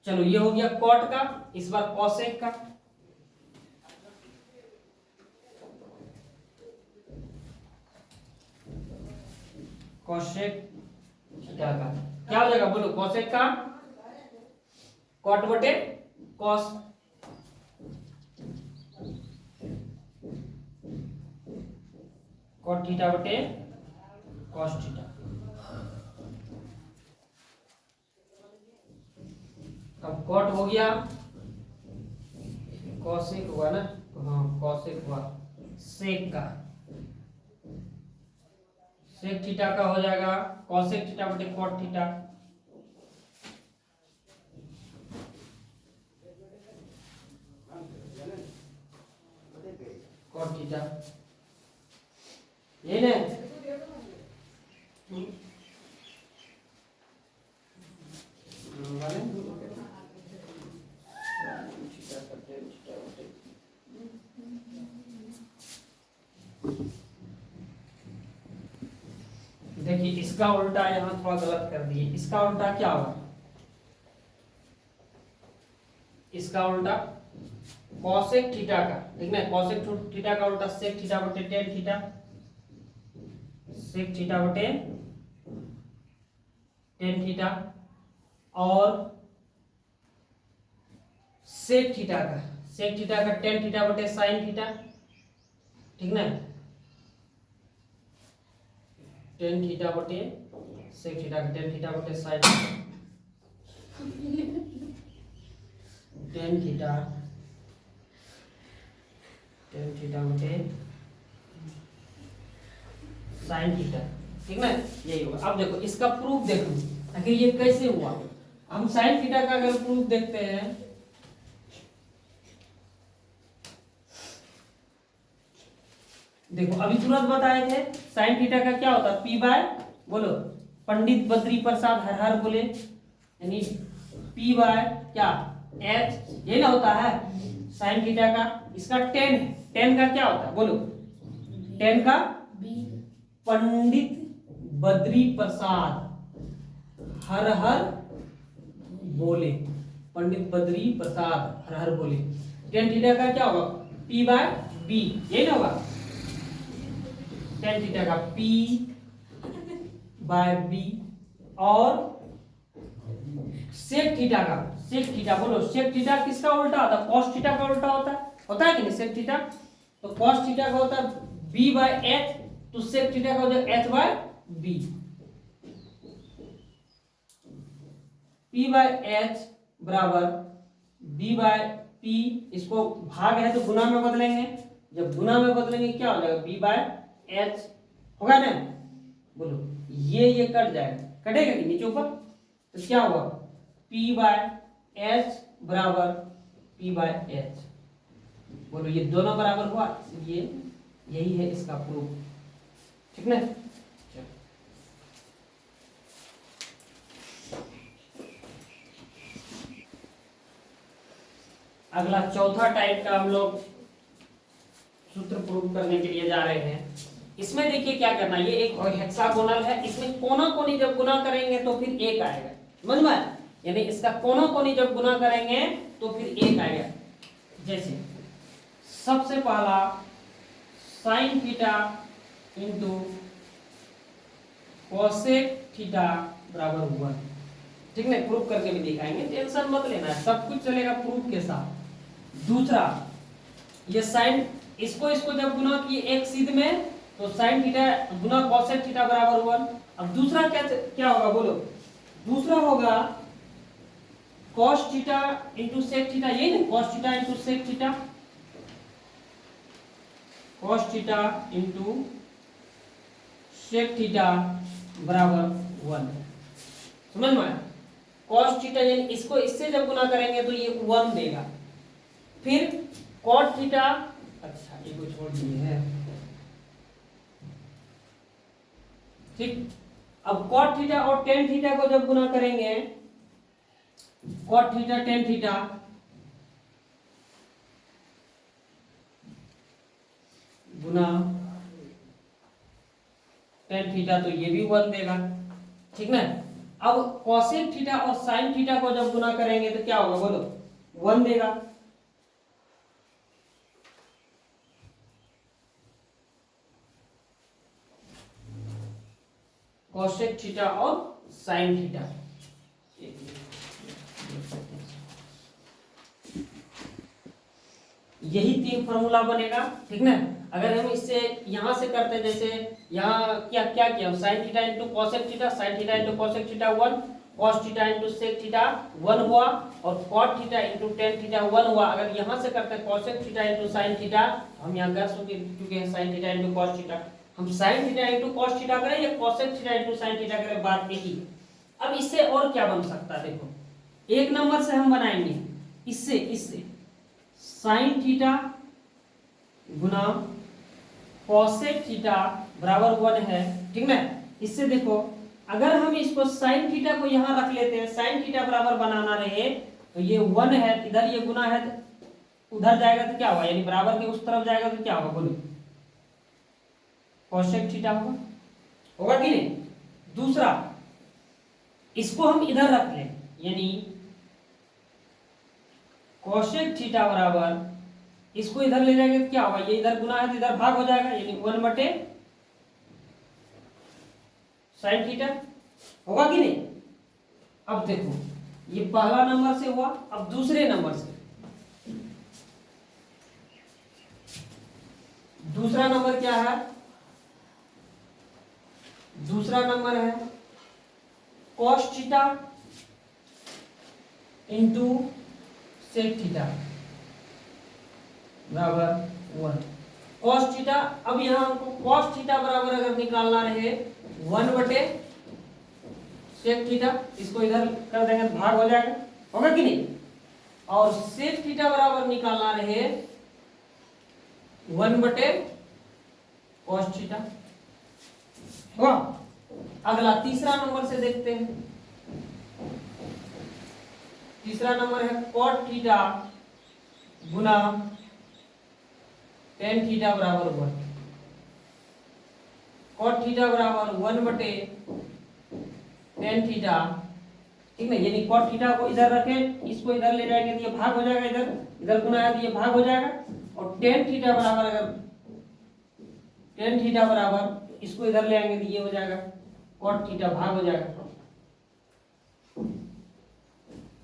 Speaker 1: चलो ये हो गया cot का, इस बार cosec का। cosec थीटा का क्या हो जाएगा बोलो, cosec का cot बटे cos। cot थीटा बटे cos थीटा। अब cot हो गया, cosec हुआ ना, तो हाँ cosec हुआ, sec का, sec थीटा का हो जाएगा cosec थीटा बटे cot थीटा। cot थीटा ये ना, देखिए इसका उल्टा यहाँ थोड़ा गलत कर दिए, इसका उल्टा क्या होगा, इसका उल्टा cosec थीटा का, ठीक ना, cosec थीटा का उल्टा sec थीटा बटे tan थीटा, sec थीटा बटे tan थीटा, और sec थीटा का tan थीटा बटे sin थीटा, ठीक ना, tan थीटा बटे sec थीटा का tan थीटा बटे sin tan थीटा बटे sin थीटा, ठीक ना, यही होगा। अब देखो इसका प्रूफ देखो आखिर ये कैसे हुआ। हम sin थीटा का अगर प्रूफ देखते हैं, देखो अभी तुरंत बताए थे sin थीटा का क्या होता है, p बाय, बोलो पंडित बद्री प्रसाद हर हर बोले, यानी p बाय क्या h, ये ना होता है sin थीटा का। इसका tan है, tan का क्या होता है बोलो, tan का पंडित बद्री प्रसाद हर हर बोले, पंडित बद्री प्रसाद हर हर बोले। tan थीटा का क्या होगा, p बाय b, ये ना होगा tan थीटा का p बाय b, और sec थीटा का, sec थीटा बोलो, sec थीटा किसका उल्टा होता है, cos थीटा का उल्टा होता है कि नहीं sec थीटा, तो cos थीटा का होता है b बाय h, तो sec थीटा का हो जाएगा h by b, p by h बराबर b बाय p, इसको भाग है तो गुना में बदलेंगे, जब गुना में बदलेंगे क्या हो जाएगा b बाय h होगा ना, बोलो ये कट जाएगा, कटेगा कि नीचे ऊपर, तो क्या हुआ p बाय h बराबर p बाय h, बोलो ये दोनों बराबर हुआ, ये यही है इसका प्रूफ, ठीक ना। अगला चौथा टाइप का हम लोग सूत्र प्रूव करने के लिए जा रहे हैं। इसमें देखिए क्या करना है, ये एक हेक्सागोनल है, इसमें कोना कोनी जब गुना करेंगे तो फिर एक आएगा, समझ में, यानी इसका कोना कोनी जब गुना करेंगे तो फिर एक आएगा। जैसे सबसे पहला sin theta into cosec theta बराबर 1, ठीक है, प्रूफ करके भी दिखाएंगे, टेंशन मत लेना है, सब कुछ चलेगा प्रूफ के साथ। दूसरा ये sin, इसको जब गुना किए एक सीध में तो sin थीटा गुना कोसेक थीटा बराबर 1। अब दूसरा क्या होगा बोलो, दूसरा होगा cos theta into sec theta, यही ना cos theta into sec theta, cos theta into sec theta बराबर 1। समझ में आया? कॉस थीटा यानी इसको इससे जब गुना करेंगे तो ये 1 देगा। फिर कॉट थीटा, अच्छा ये को छोड़ दिए है, ठीक। अब कॉट थीटा और टेन थीटा को जब गुना करेंगे, कॉट थीटा टेन थीटा, गुना टेन थीटा, तो ये भी 1 देगा, ठीक ना। अब कॉसेक थीटा और साइन थीटा को जब गुना करेंगे तो क्या होगा बोलो? 1 देगा। कॉसेक थीटा और साइन थीटा, यही 3 फॉर्मूला बनेगा, ठीक ना। अगर हम इससे यहां से करते, जैसे यहाँ क्या क्या किया, sine theta into cosec theta, sine theta into cosec theta 1, cos theta into sec theta 1 हुआ, और cot theta into tan theta 1 हुआ। अगर यहाँ से करते हैं cosec theta into sine theta, हम यहाँ कर चुके हैं sine theta into cos theta, हम sine theta into cos theta करें या cosec theta into sine theta करें, बात यही। अब इससे और क्या बन सकता है, देखो एक नंबर से हम बनाएंगे, इससे साइन थीटा गुना कॉसेक थीटा बराबर 1 है, ठीक ना। इससे देखो अगर हम इसको साइन थीटा को यहां रख लेते हैं, साइन थीटा बराबर बनाना रहे तो ये 1 है, इधर ये गुना है, उधर जाएगा तो क्या होगा, यानी बराबर के उस तरफ जाएगा तो क्या होगा बोलो? कॉसेक थीटा होगा कि नहीं। दूसरा, इसको हम इधर रख लें, यानी कॉसेक थीटा बराबर, इसको इधर ले जाएंगे तो क्या होगा, ये इधर गुना है तो इधर भाग हो जाएगा, यानी 1 बटे साइन थीटा, होगा कि नहीं। अब देखो ये पहला नंबर से हुआ, अब दूसरे नंबर से, दूसरा नंबर क्या है, दूसरा नंबर है cos theta into sec theta बराबर 1। कॉस थीटा, अब यहां हमको कॉस थीटा बराबर अगर निकालना रहे 1 बटे सेक थीटा, इसको इधर कर देंगे तो भाग हो जाएगा, होगा कि नहीं। और सेक थीटा बराबर निकालना रहे 1 बटे कॉस थीटा, होगा। अगला तीसरा नंबर से देखते हैं, तीसरा नंबर है कॉट थीटा गुना टेन थीटा बराबर 1। कॉट थीटा बराबर 1 बटे टेन थीटा, ठीक है, यानी कॉट थीटा को इधर रखें, इसको इधर ले जाएंगे तो ये भाग हो जाएगा, इधर इधर गुना है तो ये भाग हो जाएगा। और टेन थीटा बराबर, अगर टेन थीटा बराबर इसको इधर ले आएंगे तो ये हो जाएगा कॉट थीटा, भाग हो जाएगा,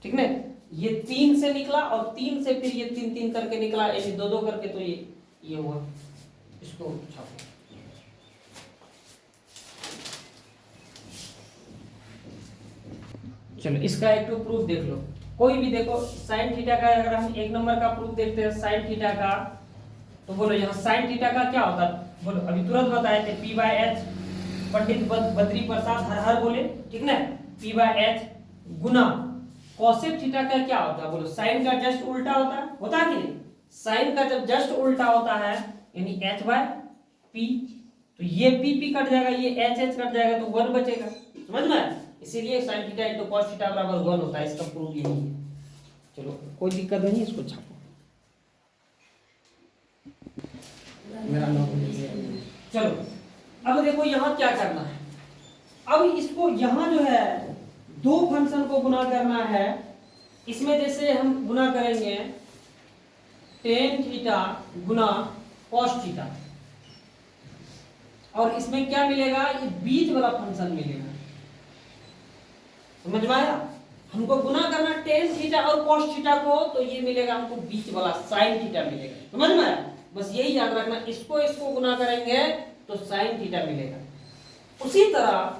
Speaker 1: ठीक है। ये 3 से निकला और 3 से फिर ये 3 3 करके निकला, यानी 2 2 करके, तो ये हुआ। इसको छापो, चलो इसका एक तो प्रूफ देख लो, कोई भी देखो साइन थीटा का, अगर हम एक नंबर का प्रूफ देखते हैं साइन थीटा का, तो बोलो यहाँ साइन थीटा का क्या होता है, बोलो अभी तुरंत बताए थे, P by H, Pandit Badri Prasad हर हर बोले, ठीक ना, P by H Guna cosec theta का क्या होता है, बोलो साइन का जस्ट उल्टा होता है कि नहीं। साइन का जब जस्ट उल्टा होता है यानी एच बाय पी, तो ये पी कट जाएगा, ये एच कट जाएगा, तो 1 बचेगा, समझ में। इसीलिए sine theta into cos theta बराबर 1 होता है, इसका प्रूफ यही है। चलो कोई दिक्कत नहीं, इसको छापो, मेरा नाम। चलो अब देखो यहाँ क्या करना है, अब इसको यहाँ जो है 2 फंक्शन को गुना करना है। इसमें जैसे हम गुना करेंगे टेन थीटा गुना कॉस थीटा, और इसमें क्या मिलेगा, ये बीच वाला फंक्शन मिलेगा, समझ में आया। हमको गुना करना टेन थीटा और कॉस थीटा को, तो ये मिलेगा हमको बीच वाला साइन थीटा मिलेगा, समझ में आया। बस यही याद रखना, इसको गुना करेंगे तो साइन थीटा मिलेगा। उसी तरह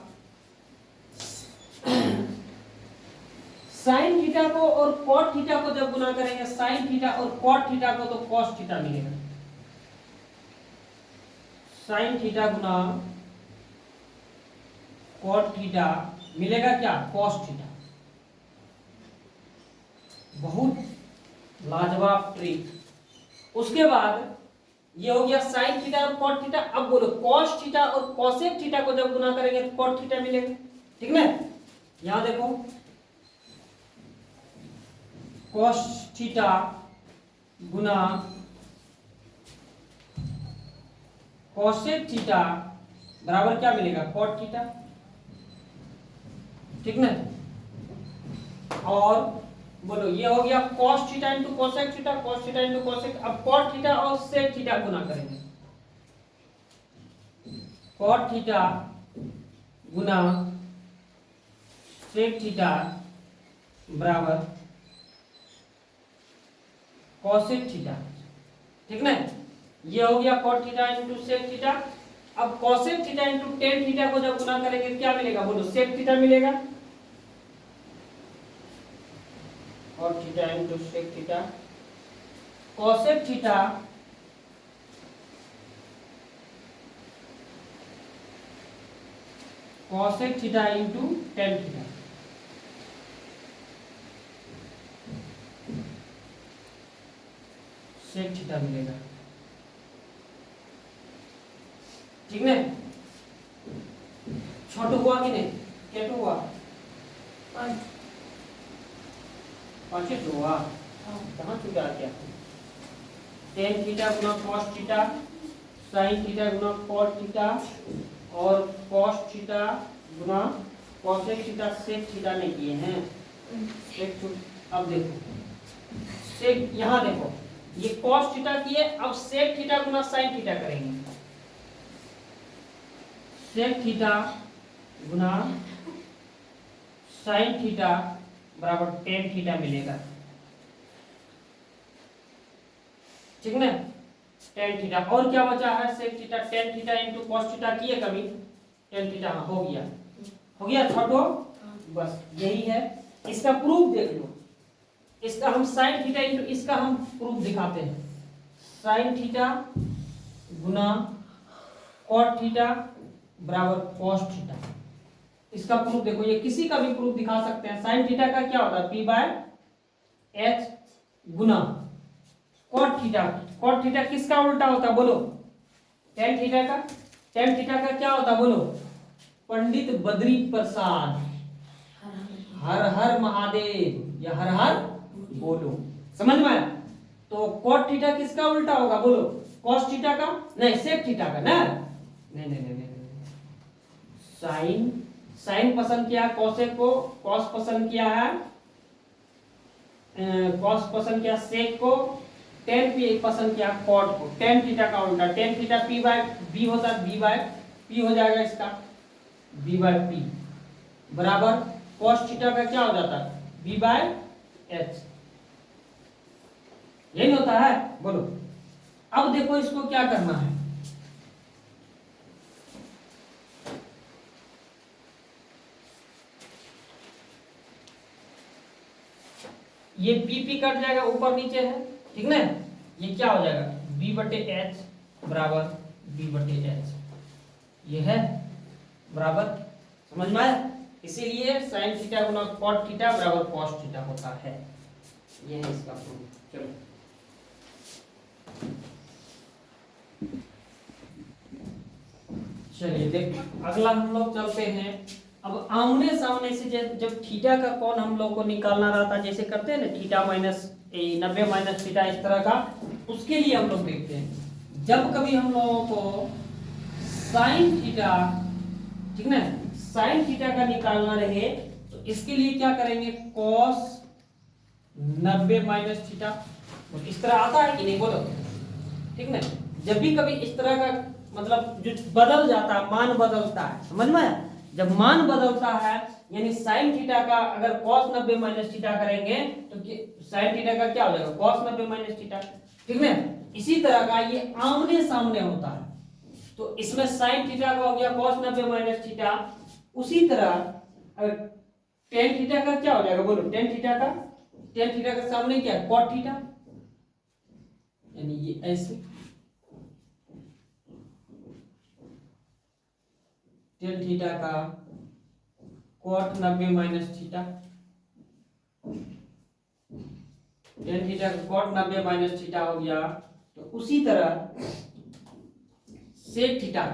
Speaker 1: साइन थीटा को और कॉट थीटा को जब गुना करेंगे, साइन थीटा और कॉट थीटा को, तो कॉस थीटा मिलेगा, साइन थीटा गुना कॉट थीटा मिलेगा क्या, कॉस थीटा। बहुत लाजवाब ट्रिक। उसके बाद ये हो गया साइन थीटा और कॉट थीटा। अब बोलो कॉस थीटा और कॉसेक थीटा को जब गुना करेंगे तो कॉट थीटा मिलेगा, ठीक ना। यहां देखो कॉस थीटा गुना कॉसेक थीटा बराबर क्या मिलेगा, कॉट थीटा, ठीक ना। और बोलो ये हो गया cos theta into cosec theta, cos theta into cosec. अब cot थीटा और sec थीटा गुना करेंगे, cot थीटा गुना sec थीटा बराबर कोसेक थीटा, ठीक ना। ये हो गया cot theta into sec theta. अब cosec theta into tan theta को जब गुना करेंगे क्या मिलेगा, बोलो sec थीटा मिलेगा, cot theta into sec theta. Cosec theta cosec theta into tan theta, sec theta मिलेगा, ठीक है। छोटू हुआ कि नहीं, केटू हुआ, पांच हुआ, कहाँ छूटा क्या। tan थीटा गुना cos थीटा, sin थीटा गुना cot थीटा और cos थीटा गुना cosec थीटा sec थीटा ने किए हैं। अब देखो sec, यहाँ देखो ये cos थीटा किए, अब sec थीटा गुना sin थीटा करेंगे। sec थीटा गुना sin थीटा बराबर tan थीटा मिलेगा, ठीक ना। tan थीटा और क्या बचा है, sec theta, tan theta into cos theta किए कभी, tan थीटा हो गया छोटो, बस यही है। इसका प्रूफ देख लो, इसका हम sin थीटा इंटू इसका हम प्रूफ दिखाते हैं। sin थीटा गुना cot थीटा बराबर cos थीटा, इसका प्रूफ देखो, ये किसी का भी प्रूफ दिखा सकते हैं। sin थीटा का क्या होता है, p by h Guna cot theta, cot theta किसका उल्टा होता है, बोलो tan थीटा का। tan थीटा का क्या होता है, बोलो पंडित बद्री प्रसाद, हर हर महादेव या हर हर बोलो, समझ में आया। तो cot थीटा किसका उल्टा होगा, बोलो cos थीटा का, नहीं sec थीटा का ना, नहीं नहीं नहीं, साइन पसंद किया cosec को, cos पसंद किया है cos पसंद किया sec को, tan भी पसंद किया cot को। tan थीटा का उल्टा, tan theta p by b होता है, b बाय p हो जाएगा इसका, b बाय p बराबर cos थीटा का क्या हो जाता है, b बाय h, यही होता है, बोलो। अब देखो इसको क्या करना है, ये p कट जाएगा, ऊपर नीचे है, ठीक ना। ये क्या हो जाएगा, b बटे h बराबर b बटे h, ये है बराबर, समझ में आया। इसीलिए sin थीटा गुना cot थीटा बराबर cos थीटा होता है, ये है इसका प्रूफ। चलो चलिए देख, अगला हम लोग चलते हैं। अब आमने सामने से जब थीटा का कोण हम लोग को निकालना रहता है, जैसे करते हैं ना थीटा माइनस 90 माइनस थीटा, इस तरह का, उसके लिए हम लोग देखते हैं। जब कभी हम लोगों को साइन थीटा, ठीक ना, साइन थीटा का निकालना रहे तो इसके लिए क्या करेंगे, cos 90 माइनस थीटा, इस तरह आता है कि नहीं, बोलो, ठीक ना। जब भी कभी इस तरह का मतलब जो बदल जाता है, मान बदलता है, समझ में आया। जब मान बदलता है यानी साइन थीटा का अगर cos 90 माइनस थीटा करेंगे तो साइन थीटा का क्या हो जाएगा, cos 90 माइनस थीटा, ठीक है। इसी तरह का ये आमने सामने होता है, तो इसमें साइन थीटा का हो गया cos 90 माइनस थीटा। उसी तरह अगर tan थीटा का क्या हो जाएगा, बोलो tan थीटा का सामने क्या है, cot थीटा, यानी ये ऐसे टेन थीटा का cot 90 minus theta, tan theta का कॉट 90 माइनस थीटा हो गया। तो उसी तरह सेक थीटा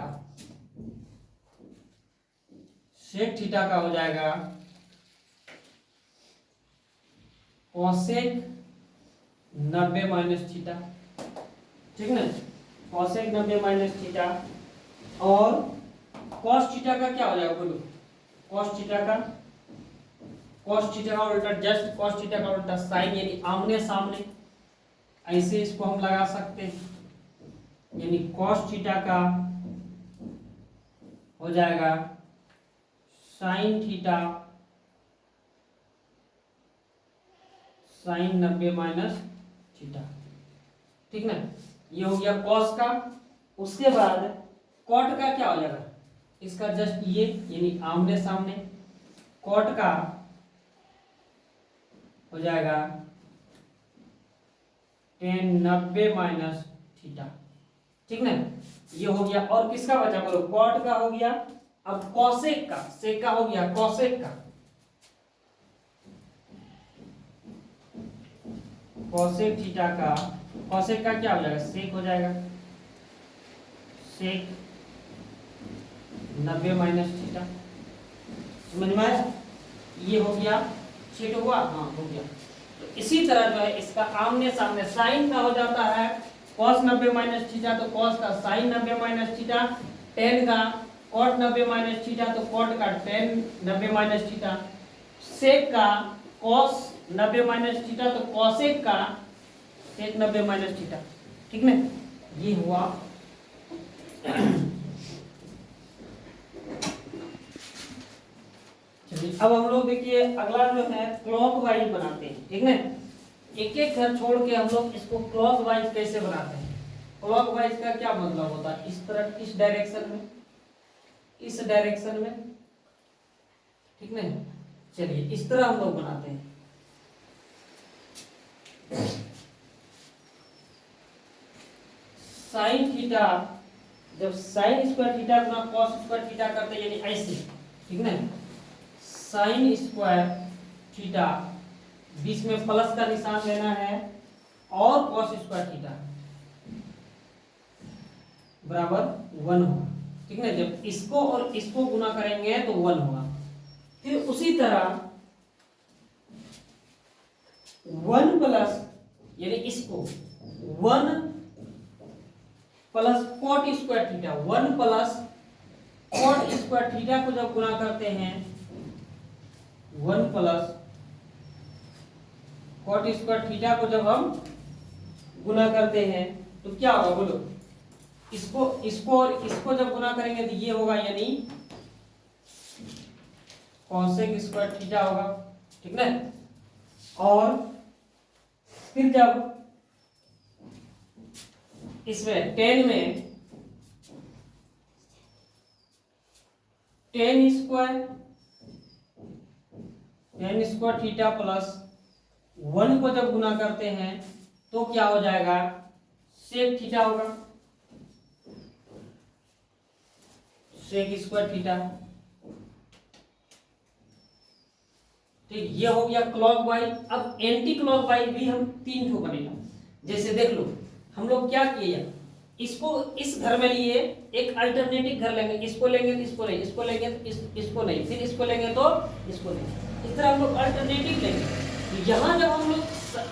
Speaker 1: का हो जाएगा कॉसेक 90 माइनस थीटा, ठीक ना, कॉसेक 90 माइनस थीटा। और कॉस थीटा का क्या हो जाएगा बोलो, कॉस थीटा का उल्टा, जस्ट कॉस थीटा का उल्टा साइन, यानी आमने सामने, ऐसे इसको हम लगा सकते हैं। यानी कॉस थीटा का हो जाएगा sine theta sine 90 minus theta, ठीक ना। ये हो गया कॉस का। उसके बाद कॉट का क्या हो जाएगा, इसका जस्ट ये, यानी आमने सामने, कॉट का हो जाएगा टेन 90 माइनस थीटा, ठीक ना। ये हो गया। और किसका बचा बोलो, कॉट का हो गया। अब कॉसेक का, सेक का हो गया, कॉसेक का थीटा का, कॉसेक का क्या हो जाएगा, सेक हो जाएगा, सेक 90 माइनस थीटा। समझ में आया, ये हो गया, सेट हुआ, हाँ हो गया। तो इसी तरह जो है इसका आमने सामने साइन का हो जाता है cos 90 माइनस थीटा, तो cos का साइन 90 माइनस थीटा, टेन का cot 90 माइनस थीटा, तो cot का टेन 90 माइनस थीटा, सेक का cos 90 माइनस थीटा, तो cosec का sec 90 माइनस थीटा, ठीक ना। ये हुआ। चलिए अब हम लोग देखिए अगला जो है क्लॉकवाइज बनाते हैं, ठीक ना। एक एक घर छोड़ के हम लोग इसको क्लॉकवाइज कैसे बनाते हैं। क्लॉकवाइज का क्या मतलब होता है, इस तरह, इस डायरेक्शन में, इस डायरेक्शन में, ठीक ना। चलिए इस तरह हम लोग बनाते हैं। साइन थीटा, जब साइन स्क्वायर थीटा गुना कॉस स्क्वायर थीटा करते हैं, यानी ऐसे, ठीक ना। साइन स्क्वायर थीटा, बीच में प्लस का निशान लेना है, और कॉस स्क्वायर थीटा बराबर 1 होगा, ठीक ना। जब इसको और इसको गुना करेंगे तो 1 होगा। फिर उसी तरह 1 प्लस, यानी इसको 1 plus cot square theta, 1 plus cot square theta को जब गुना करते हैं, 1 प्लस कॉट स्क्वायर थीटा को जब हम गुना करते हैं तो क्या होगा बोलो, इसको और इसको जब गुना करेंगे तो ये होगा, यानी कॉसेक स्क्वायर थीटा होगा, ठीक ना। और फिर जब इसमें 10 में टेन स्क्वायर थीटा प्लस 1 को जब गुना करते हैं तो क्या हो जाएगा, सेक थीटा होगा, सेक स्क्वायर थीटा, ठीक। ये हो गया क्लॉकवाइज। अब एंटी क्लॉकवाइज भी हम 3 ठो बनेगा। जैसे देख लो हम लोग क्या किए, इसको इस घर में लिए, एक अल्टरनेटिव घर लेंगे, इसको लेंगे तो इसको नहीं, इसको लेंगे तो इसको नहीं, फिर इसको लेंगे तो इसको नहीं, इस तरह हम लोग अल्टरनेटिव लेंगे। यहाँ जब हम लोग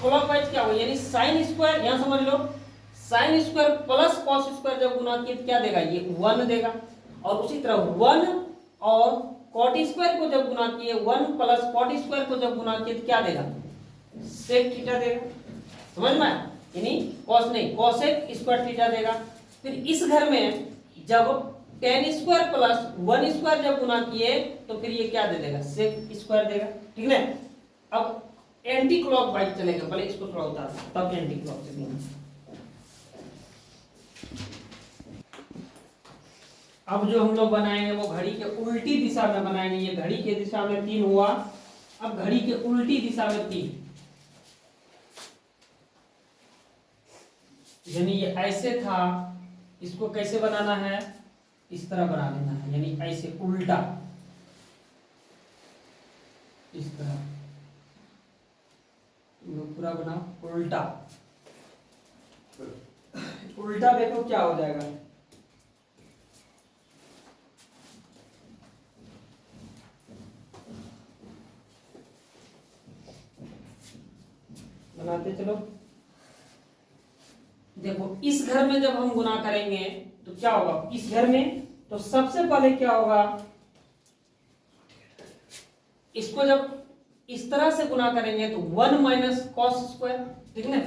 Speaker 1: क्लॉकवाइज क्या हो, यानी साइन स्क्वायर, यहाँ समझ लो, sine square plus cos square जब गुना किए तो क्या देगा, ये 1 देगा। और उसी तरह 1 और कॉट स्क्वायर को जब गुना किए, 1 प्लस कॉट स्क्वायर को जब गुना किए तो क्या देगा, सेक थीटा देगा। समझ में, यानी कॉस नहीं, कॉसेक स्क्वायर थीटा देगा। फिर इस घर में जब टेन स्क्वायर प्लस 1 स्क्वायर जब गुना किए तो फिर ये क्या दे देगा, सेक स्क्वायर देगा, ठीक है। अब एंटी क्लॉकवाइज चलेगा, पहले इसको थोड़ा उतार तब एंटी क्लॉक चलेगा। अब जो हम लोग बनाएंगे वो घड़ी के उल्टी दिशा में बनाएंगे। ये घड़ी के दिशा में 3 हुआ, अब घड़ी के उल्टी दिशा में 3, यानी ये ऐसे था, इसको कैसे बनाना है, इस तरह बना लेना है, यानी ऐसे उल्टा, इस तरह तुम लोग पूरा बनाओ उल्टा। उल्टा देखो क्या हो जाएगा, बनाते चलो। देखो इस घर में जब हम गुना करेंगे तो क्या होगा, इस घर में तो सबसे पहले क्या होगा, इसको जब इस तरह से गुना करेंगे तो 1 माइनस कॉस स्क्वायर, ठीक है,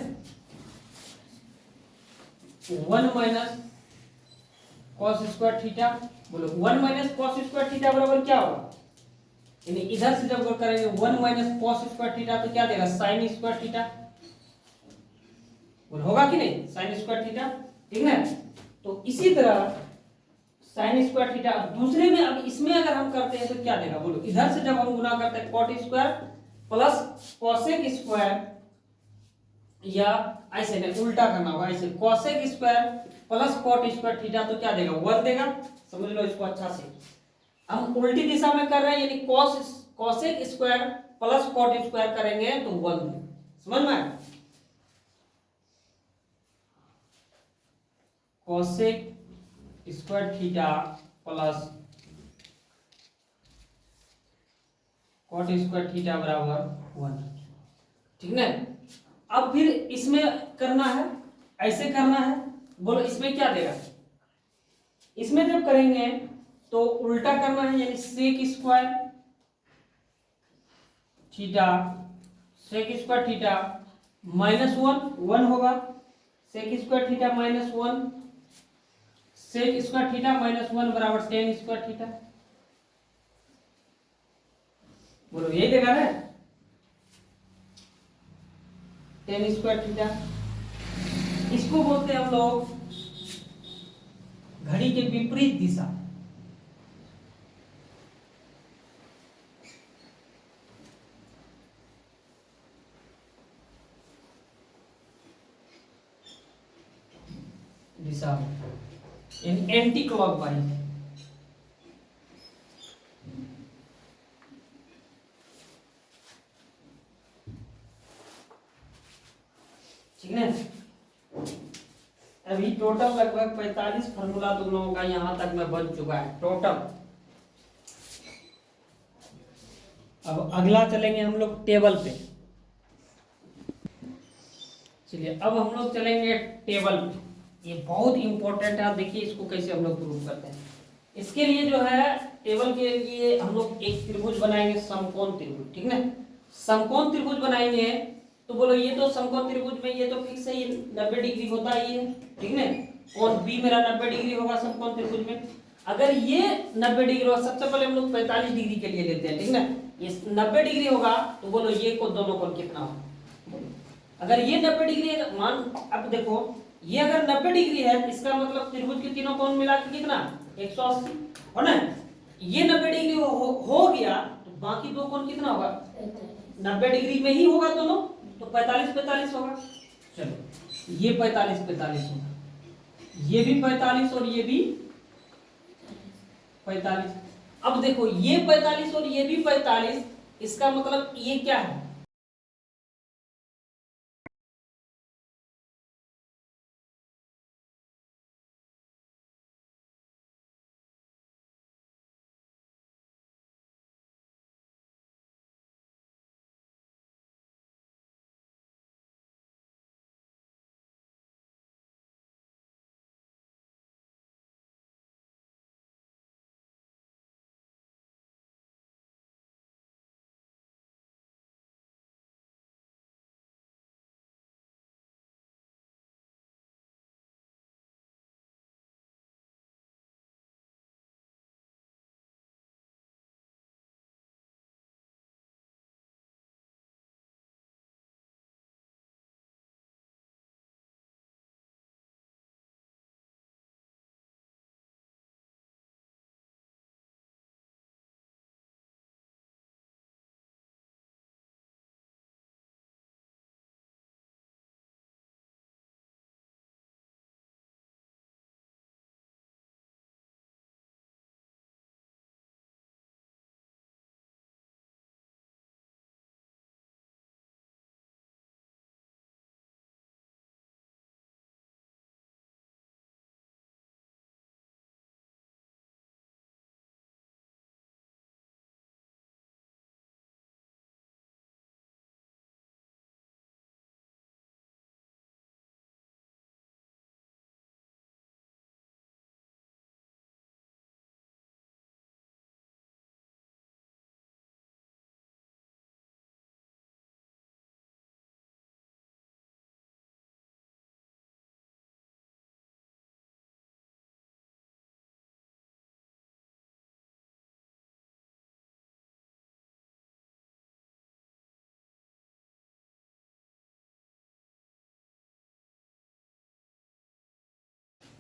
Speaker 1: 1 माइनस कॉस स्क्वायर थीटा। बोलो 1 माइनस कॉस स्क्वायर थीटा बराबर क्या होगा, यानी इधर से जब करेंगे 1 माइनस कॉस स्क्वायर थीटा तो क्या देगा, साइन स्क्वायर थीटा। बोलो होगा कि नहीं, साइन स्क्वायर थीटा, ठीक है। तो इसी तरह साइन स्क्वायर थीटा, दूसरे में अब इसमें अगर हम करते हैं तो क्या देगा, बोलो इधर से जब हम गुना करते हैं cot square plus cosec square, या ऐसे नहीं उल्टा करना होगा, ऐसे cosec square plus cot square theta तो क्या देगा, 1 देगा। समझ लो इसको अच्छा से, हम उल्टी दिशा में कर रहे हैं, यानी cosec square plus cot square करेंगे तो 1 समझ में। Cosec square theta plus cot square theta बराबर 1, ठीक है। अब फिर इसमें करना है, ऐसे करना है। बोलो इसमें क्या देगा, इसमें जब करेंगे तो उल्टा करना है, यानी sec square theta, sec square theta minus 1 होगा, sec square theta minus 1, sec square theta minus 1 बराबर टेन स्क्वायर थीटा। बोलो यही देगा ना, टेन स्क्वायर थीटा। इसको बोलते हैं हम लोग घड़ी के विपरीत दिशा। दिशा यानी एंटी क्लॉकवाइज, ठीक है। अभी टोटल लगभग 45 फार्मूला तुम लोगों का यहां तक में बन चुका है टोटल। अब अगला चलेंगे हम लोग टेबल पे। चलिए अब हम लोग चलेंगे टेबल पे, ये बहुत इंपॉर्टेंट है। देखिए इसको कैसे हम लोग प्रूव करते हैं। इसके लिए जो है टेबल के लिए हम लोग एक त्रिभुज बनाएंगे, समकोण त्रिभुज, ठीक है। समकोण त्रिभुज बनाएंगे तो बोलो ये तो समकोण त्रिभुज में ये तो फिक्स है, ये 90 डिग्री होता ही है, ठीक है। कोण बी मेरा 90 डिग्री होगा समकोण त्रिभुज में। अगर ये 90 डिग्री होगा, सबसे पहले हम लोग 45 डिग्री के लिए लेते हैं, ठीक है। ये 90 डिग्री होगा तो बोलो ये को दोनों कोण कितना होगा। अगर ये 90 डिग्री है, मान अब देखो ये अगर 90 डिग्री है, इसका मतलब त्रिभुज के तीनों कोण मिला के कितना 180 हो ना। ये 90 डिग्री हो गया तो बाकी दो कोण कितना होगा, 90 डिग्री में ही होगा दोनों, तो 45 45 होगा। चलो ये 45 45 होगा, ये भी 45 और ये भी 45। अब देखो ये 45 और ये भी 45, इसका मतलब ये क्या है,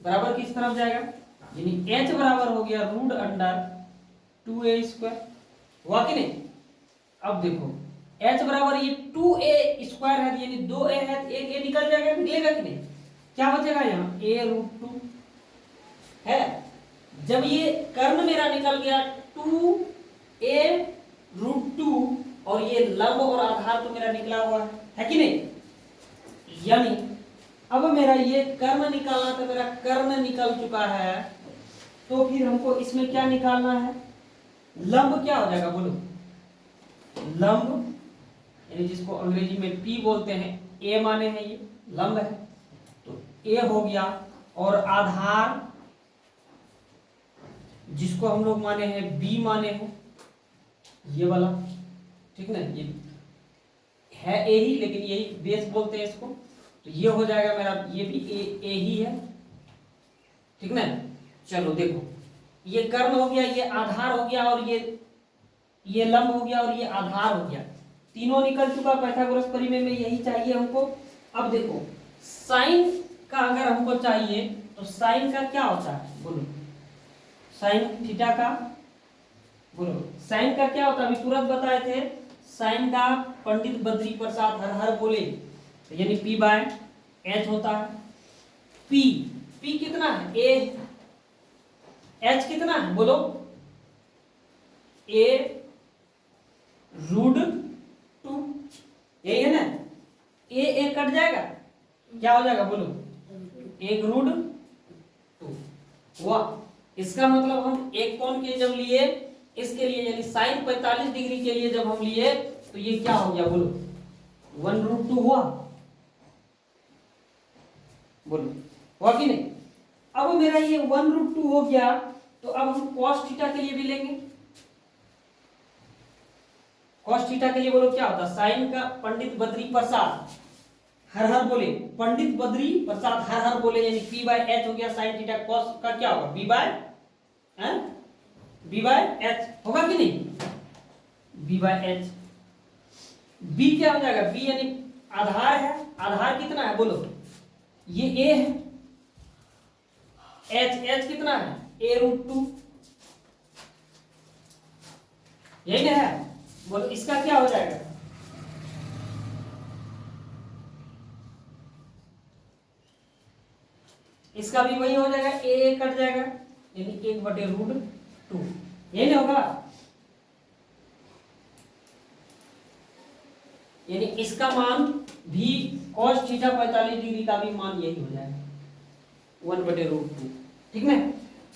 Speaker 1: बराबर किस तरफ जाएगा, यानी h बराबर हो गया रूट अंडर 2a², हुआ कि नहीं। अब देखो h बराबर ये 2a² है, यानी 2a है, तो एक a निकल जाएगा, निकलेगा कि नहीं, क्या बचेगा यहाँ a√2 है। जब ये कर्ण मेरा निकल गया 2a√2 और ये लंब और आधार तो मेरा निकला हुआ है कि नहीं, यानी अब मेरा ये कर्ण निकालना था, मेरा कर्ण निकल चुका है, तो फिर हमको इसमें क्या निकालना है, लंब क्या हो जाएगा बोलो, लंब यानी जिसको अंग्रेजी में P बोलते हैं, A माने हैं, ये लंब है तो A हो गया, और आधार जिसको हम लोग माने हैं B माने हैं, ये वाला, ठीक ना, ये है A ही लेकिन यही बेस बोलते हैं इसको, तो ये हो जाएगा मेरा, ये भी A ही है, ठीक ना। चलो देखो ये कर्ण हो गया, ये आधार हो गया, और ये लंब हो गया, और ये आधार हो गया, तीनों निकल चुका पाइथागोरस परिमेय में, यही चाहिए हमको। अब देखो साइन का अगर हमको चाहिए तो साइन का क्या होता है बोलो, साइन थीटा का, बोलो साइन का क्या होता है, अभी तुरंत बताए थे, साइन का पंडित बद्री प्रसाद हर हर बोले, यानी P/H होता है। P कितना है, A, H कितना है बोलो, a√2, यही है ना, a कट जाएगा, क्या हो जाएगा बोलो, 1√2 हुआ। इसका मतलब हम एक कोण के जब लिए, इसके लिए यानी साइन 45 डिग्री के लिए जब हम लिए, तो ये क्या हो गया बोलो, 1√2 हुआ, बोलो हुआ कि नहीं। अब मेरा ये 1√2 हो गया, तो अब हम cos थीटा के लिए भी लेंगे, cos थीटा के लिए बोलो क्या होता है, साइन का पंडित बद्री प्रसाद हर हर बोले, पंडित बद्री प्रसाद हर हर बोले, यानी P/H हो गया, साइन थीटा, cos का क्या होगा B/H होगा कि नहीं, B/H। B क्या हो जाएगा, B यानी आधार है, आधार कितना है बोलो, ये A है, H कितना है, a√2, यही ना है, बोलो इसका क्या हो जाएगा, इसका भी वही हो जाएगा, a कट जाएगा, यानी 1/√2, यही ना होगा, यानी इसका मान भी cos थीटा 45 डिग्री का भी मान यही हो जाएगा 1/√2, ठीक ना।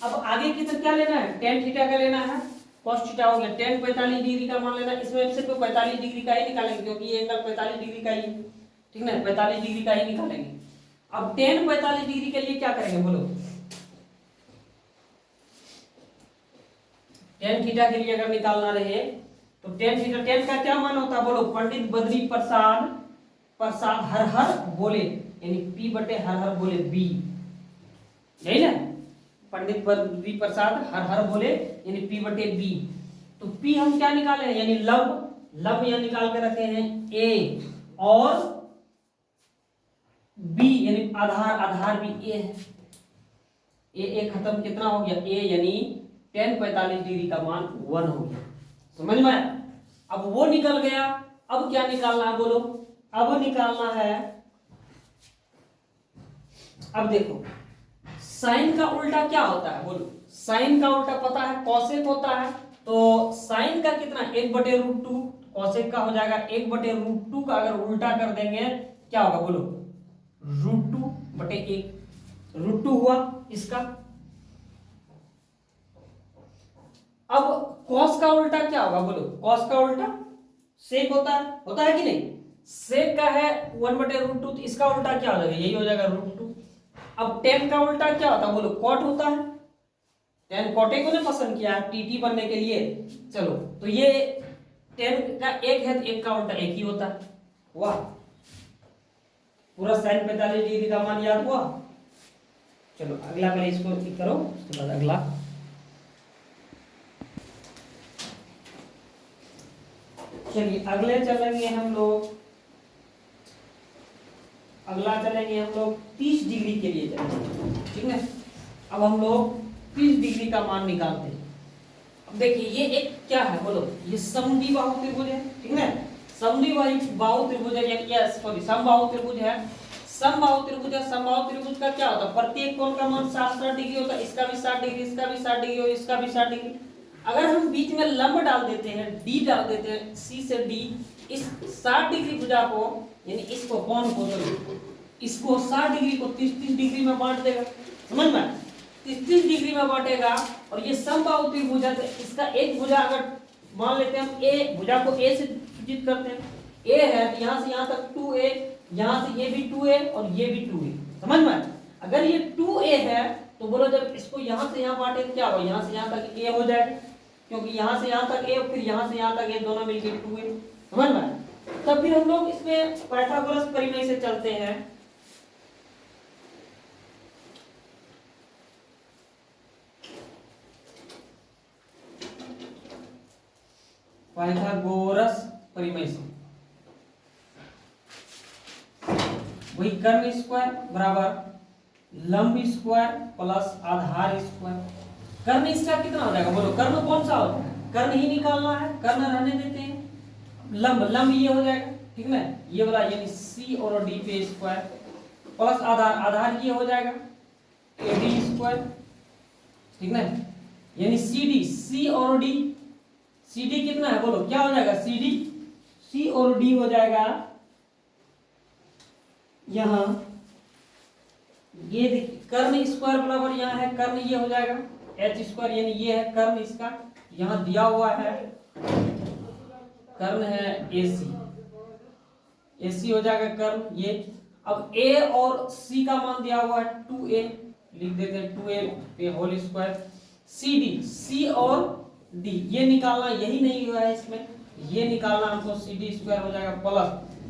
Speaker 1: अब आगे की तरफ क्या लेना है, tan थीटा का लेना है, cos थीटा हो गया, tan 45 डिग्री का मान लेना, इसमें सिर्फ 45 डिग्री का ही निकालेंगे क्योंकि ये एंगल 45 डिग्री का ही, ठीक ना, 45 डिग्री का ही निकालेंगे। अब tan 45 डिग्री के लिए क्या करेंगे बोलो, tan थीटा के लिए अगर निकालना रहे तो tan थीटा, tan का क्या मान होता है बोलो, पंडित बद्री प्रसाद हर हर बोले, यानी P/हर हर बोले B, यही ना, पंडित बद्री प्रसाद हर हर बोले यानी P/B। तो P हम क्या निकाले हैं, यानी लंब यहां निकाल के रखे हैं A, और B यानी आधार भी A है, A खत्म, कितना हो गया A, यानी tan 45 डिग्री का मान 1 हो गया, समझ में आया। अब वो निकल गया, अब क्या निकालना है बोलो, अब निकालना है, अब देखो साइन का उल्टा क्या होता है बोलो, साइन का उल्टा पता है कॉसेक होता है, तो साइन का कितना 1/√2, कॉसेक का हो जाएगा 1/√2 का अगर उल्टा कर देंगे क्या होगा बोलो, √2/1, √2 हुआ इसका। अब कॉस का उल्टा क्या होगा बोलो, कॉस का उल्टा सेक होता है कि नहीं, सेक का है 1/√2, तो इसका उल्टा क्या हो जाएगा, यही हो जाएगा √2। अब tan का उल्टा क्या होता है बोलो, कॉट होता है, tan कॉटे को ने पसंद किया है टीटी बनने के लिए, चलो तो ये tan का एक है तो एक का उल्टा एक ही होता है, वाह, पूरा sin 45 डिग्री का मान याद हुआ। चलो अगला पहले इसको ठीक करो, उसके बाद अगला, चलिए अगले चलेंगे हम लोग, अगला चलेंगे हम लोग 30 डिग्री के लिए चलेंगे, ठीक है। अब हम लोग 30 डिग्री का मान निकालते हैं। अब देखिए ये एक क्या है बोलो, ये समद्विबाहु त्रिभुज है, ठीक है। समद्विबाहु त्रिभुज है, यानी सॉरी समबाहु त्रिभुज है। समबाहु त्रिभुज है, समबाहु त्रिभुज का क्या होता है, प्रत्येक कोण का मान 60 डिग्री होता है। इसका भी 60 डिग्री, इसका भी 60 डिग्री और इसका भी 60 डिग्री। अगर हम बीच में लंब डाल देते हैं, डी डाल देते हैं, सी से डी, इस 60 डिग्री भुजा को यानी इसको कोण को इसको 60 डिग्री को 30 डिग्री में बांट देगा, समझ में, 30 डिग्री में बांटेगा। और ये समबाहु त्रिभुज है, इसका एक भुजा अगर मान लेते हैं हम ए, भुजा को ए से सूचित करते हैं, ए है तो यहाँ से यहाँ तक 2a, यहाँ से ये भी 2a और ये भी 2a, समझ में। अगर ये 2a है तो बोलो जब इसको यहाँ से यहाँ बांटे तो क्या होगा, यहाँ से यहाँ तक a हो जाएगा, क्योंकि यहाँ से यहाँ तक a और फिर यहाँ से यहाँ तक a दोनों मिलकर 2a, समझ में। तब फिर हम लोग इसमें पाइथागोरस प्रमेय से चलते हैं। पाइथागोरस प्रमेय से वही कर्ण स्क्वायर बराबर लंब स्क्वायर प्लस आधार स्क्वायर। कर्ण इसका कितना हो जाएगा बोलो, कर्ण कौन सा होता है, कर्ण ही निकालना है, कर्ण रहने देते हैं। लंब ये हो जाएगा, ठीक ना, ये वाला यानी सी और डी पे स्क्वायर प्लस आधार ये हो जाएगा ए डी स्क्वायर, ठीक ना, यानी सी डी, सी और डी, सी डी कितना है बोलो, क्या हो जाएगा, सी डी, सी और डी हो जाएगा यहाँ, ये देखिए कर्ण स्क्वायर बराबर यहाँ है कर्ण, ये हो जाएगा एच स्क्वायर, यानी ये है कर्ण, इसका यहाँ दिया हुआ है कर्ण है AC, AC हो जाएगा कर्ण ये। अब A और C का मान दिया हुआ है 2A, लिख देते हैं 2A पे होल स्क्वायर, CD, C और D ये निकालना, यही नहीं हुआ है इसमें, ये निकालना हमको, CD स्क्वायर हो जाएगा प्लस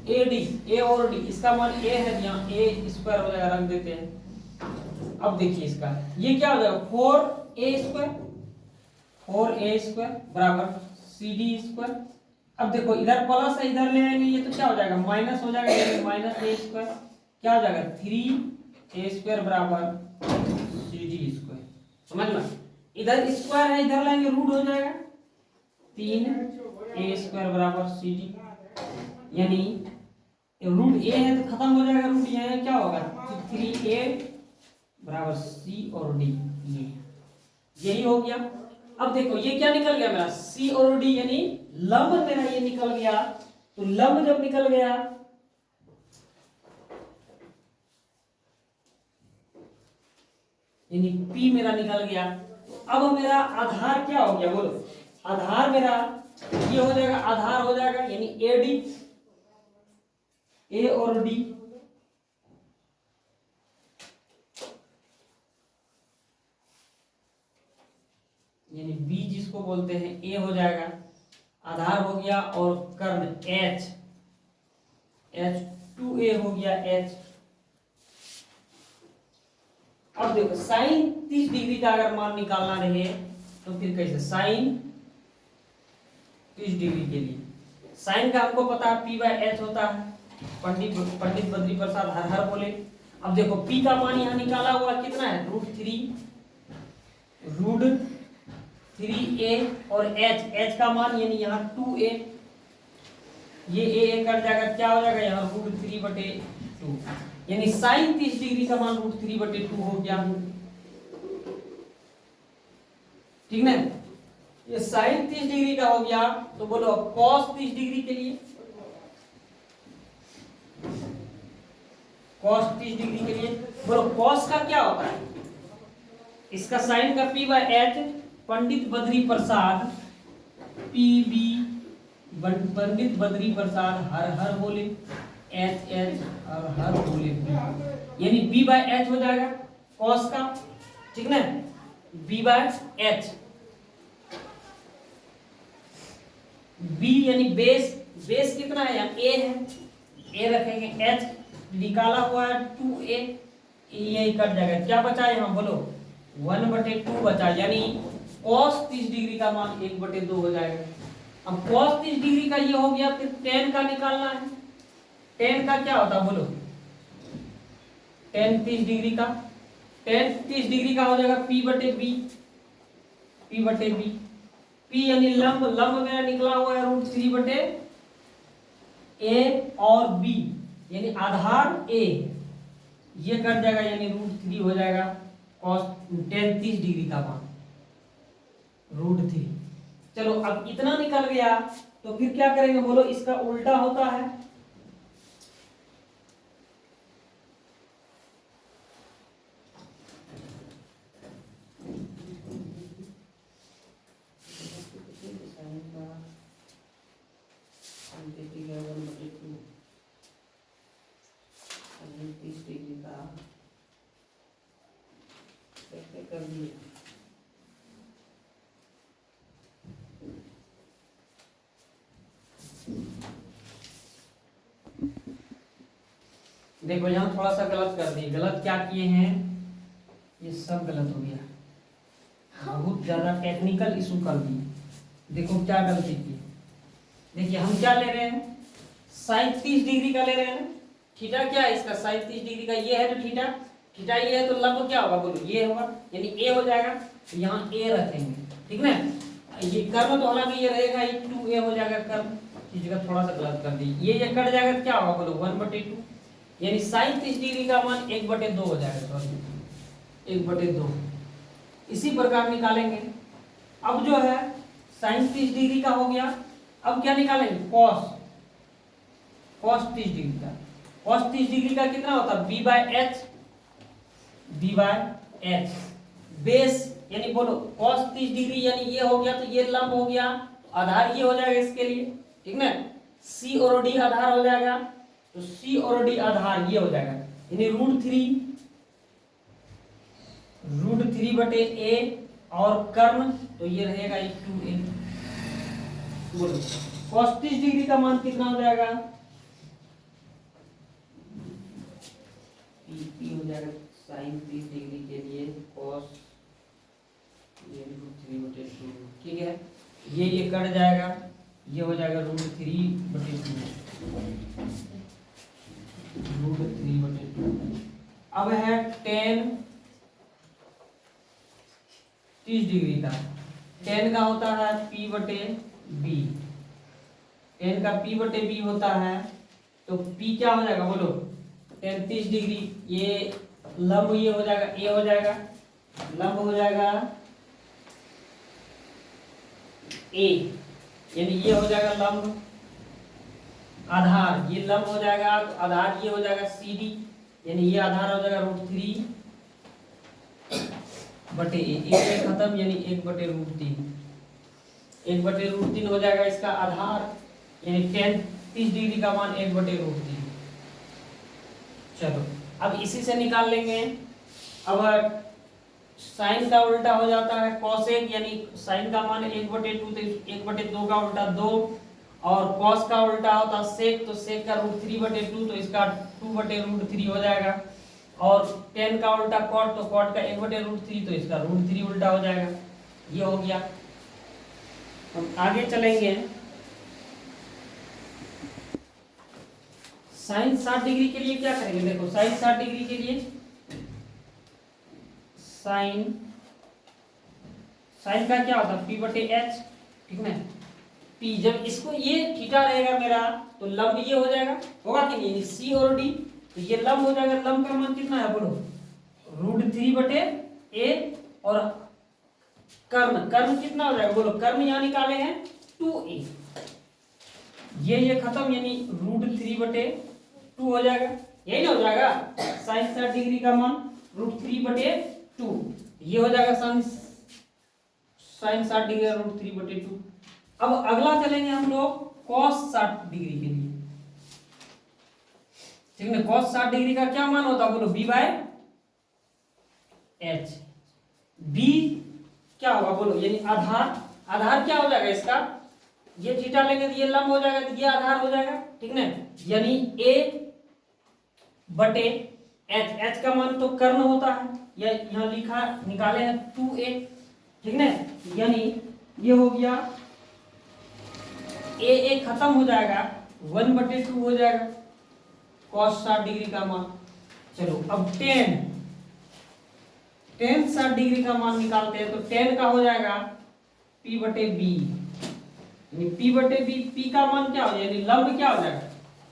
Speaker 1: AD, A और D, इसका मान A है यहाँ A स्क्वायर हो जाएगा, रख देते हैं। अब देखिए इसका ये क्या हो जाएगा 4A स्क्वायर, 4A स्क्वायर बराबर CD स्क्वायर। अब देखो इधर प्लस है, इधर ले आएंगे ये तो क्या हो जाएगा माइनस हो जाएगा, यानी माइनस A स्क्वायर, क्या हो जाएगा 3A स्क्वायर बराबर CD स्क्वायर, समझ में। इधर स्क्वायर है, इधर लाएंगे रूट हो जाएगा 3A स्क्वायर बराबर CD, यानी रूट A है तो खत्म हो जाएगा रूट, यहाँ क्या होगा 3A बराबर C और D, यही हो गया। अब देखो ये क्या निकल गया मेरा C और D, यानी लंब मेरा ये निकल गया। तो लंब जब निकल गया यानी P मेरा निकल गया। अब मेरा आधार क्या हो गया बोलो, आधार मेरा ये हो जाएगा, आधार हो जाएगा यानी AD, A और D, यानी B जिसको बोलते हैं A हो जाएगा, आधार हो गया, और कर्ण H, 2A हो गया H। अब देखो साइन 30 डिग्री का अगर मान निकालना रहे तो फिर कैसे, साइन 30 डिग्री के लिए साइन का हमको पता है P/H होता है, पंडित बद्री प्रसाद हर हर बोले। अब देखो P का मान यहाँ निकाला हुआ कितना है √3A और H का मान यानी यहाँ 2A, ये A कट जाएगा, क्या हो जाएगा यहाँ √3/2, यानी साइन 30 डिग्री का मान √3/2 हो गया, ठीक ना। ये साइन 30 डिग्री का हो गया, तो बोलो कॉस 30 डिग्री के लिए, कॉस 30 डिग्री के लिए बोलो कॉस का क्या होता है, इसका साइन का P/H, पंडित बद्री प्रसाद PB, पंडित बद्री प्रसाद हर हर बोले, HH और हर बोले, यानी B/H हो जाएगा कॉस का, ठीक ना, B/H, B यानी बेस कितना है यहाँ A है, A रखेंगे, H निकाला हुआ है 2A, ये कट जाएगा, क्या बचा यहाँ बोलो 1/2 बचा, यानी cos 30 डिग्री का मान 1/2 हो जाएगा। अब cos 30 डिग्री का ये हो गया, फिर tan का निकालना है, tan का क्या होता है बोलो, tan 30 डिग्री का टेन 30 डिग्री का हो जाएगा P बटे बी, P बटे बी। P यानी लंब, लंब मेरा निकला हुआ है √3 बटे A और B, यानी आधार A, ये कट जाएगा यानी √3 हो जाएगा cos 30 डिग्री का मान √3। चलो अब इतना निकल गया तो फिर क्या करेंगे बोलो, इसका उल्टा होता है। कर दिए देखो यहाँ थोड़ा सा गलत कर दिए। गलत क्या किए हैं, ये सब गलत हो गया, बहुत ज्यादा टेक्निकल इशू कर दिए। देखो क्या गलती की, देखिए हम क्या ले रहे हैं, sin 30 डिग्री का ले रहे हैं। थीटा क्या है इसका, sin 30 डिग्री का ये है तो थीटा, थीटा ये है तो लंब क्या होगा बोलो, ये होगा, यानी ए हो जाएगा। तो यहाँ ए रखेंगे, ठीक ना। ये कर्म तो हालांकि ये रहेगा, ये 2a हो जाएगा कर्म, इस जगह थोड़ा सा गलत कर दी, ये कट जाएगा तो क्या होगा बोलो 1/2, यानी sin 30 डिग्री का मान 1/2 हो जाएगा, सॉरी 1/2। इसी प्रकार निकालेंगे। अब जो है sin 30 डिग्री का हो गया, अब क्या निकालेंगे cos 30 डिग्री का। cos 30 डिग्री का कितना होता है b/h बेस, यानी बोलो cos 30 डिग्री यानी ये हो गया तो ये लंब हो गया, तो आधार ये हो जाएगा इसके लिए, ठीक ना। c और d आधार हो जाएगा, तो c और d आधार ये हो जाएगा, यानी √3 बटे a और कर्ण, तो ये रहेगा 2a। बोलो cos 30 डिग्री का मान कितना हो जाएगा, p हो जाएगा sin 30 डिग्री के लिए cos √3/2, ठीक है। ये कट जाएगा, ये हो जाएगा √3/2, √3/2। अब है tan 30 डिग्री का, tan का होता है p बटे b, tan का p बटे b होता है, तो p क्या हो जाएगा बोलो, tan 30 डिग्री, ये लंब ये हो जाएगा, a हो जाएगा, लंब हो जाएगा a, यानी ये हो जाएगा लंब, आधार ये लंब हो जाएगा, तो आधार ये हो जाएगा CD, यानी ये आधार हो जाएगा √3 बटे a, खत्म, यानी 1/√3, 1/√3 हो जाएगा इसका आधार, यानी tan 30 डिग्री का मान 1/√3। चलो अब इसी से निकाल लेंगे। अब साइन का उल्टा हो जाता है कोसेक, यानी साइन का मान 1/2, तो 1/2 का उल्टा 2, और कॉस का उल्टा होता है सेक, तो सेक का √3/2, तो इसका 2/√3 हो जाएगा, और टेन का उल्टा कॉट, तो कॉट का 1/√3, तो इसका √3 उल्टा हो जाएगा। ये हो गया। हम आगे चलेंगे। साइन 60 डिग्री के लिए क्या करेंगे, देखो साइन 60 डिग्री के लिए साइन का क्या होता है p/h, ठीक ना। p जब इसको ये थीटा रहेगा मेरा, तो लंब ये हो जाएगा, होगा कि नहीं, c और d, तो ये लंब हो जाएगा। लंब का मान कितना है बोलो, √3/a, और कर्ण कितना हो जाएगा बोलो, कर्ण यहाँ निकाले हैं 2a, ये खत्म, यानी √3/2 हो जाएगा, यही ना हो जाएगा। साइन 60 डिग्री का मान √3/2, ये हो जाएगा साइन 60 डिग्री √3/2। अब अगला चलेंगे हम लोग cos 60 डिग्री के लिए, ठीक है। cos 60 डिग्री का क्या मान होता है बोलो, b/h। b क्या होगा बोलो, यानी आधार क्या हो जाएगा इसका, ये थीटा लेंगे तो ये लंब हो जाएगा, तो ये आधार हो जाएगा, ठीक ना। यानी a/h का मान तो कर्ण होता है, या यहाँ लिखा निकाले हैं 2a, ठीक ना। यानी ये हो गया, a खत्म हो जाएगा, 1/2 हो जाएगा cos 60 डिग्री का मान। चलो अब tan टेन 60 डिग्री का मान निकालते हैं तो टेन का हो जाएगा P बटे बी, यानी P बटे बी, P का मान क्या हो जाएगा, यानी लंब क्या हो जाएगा,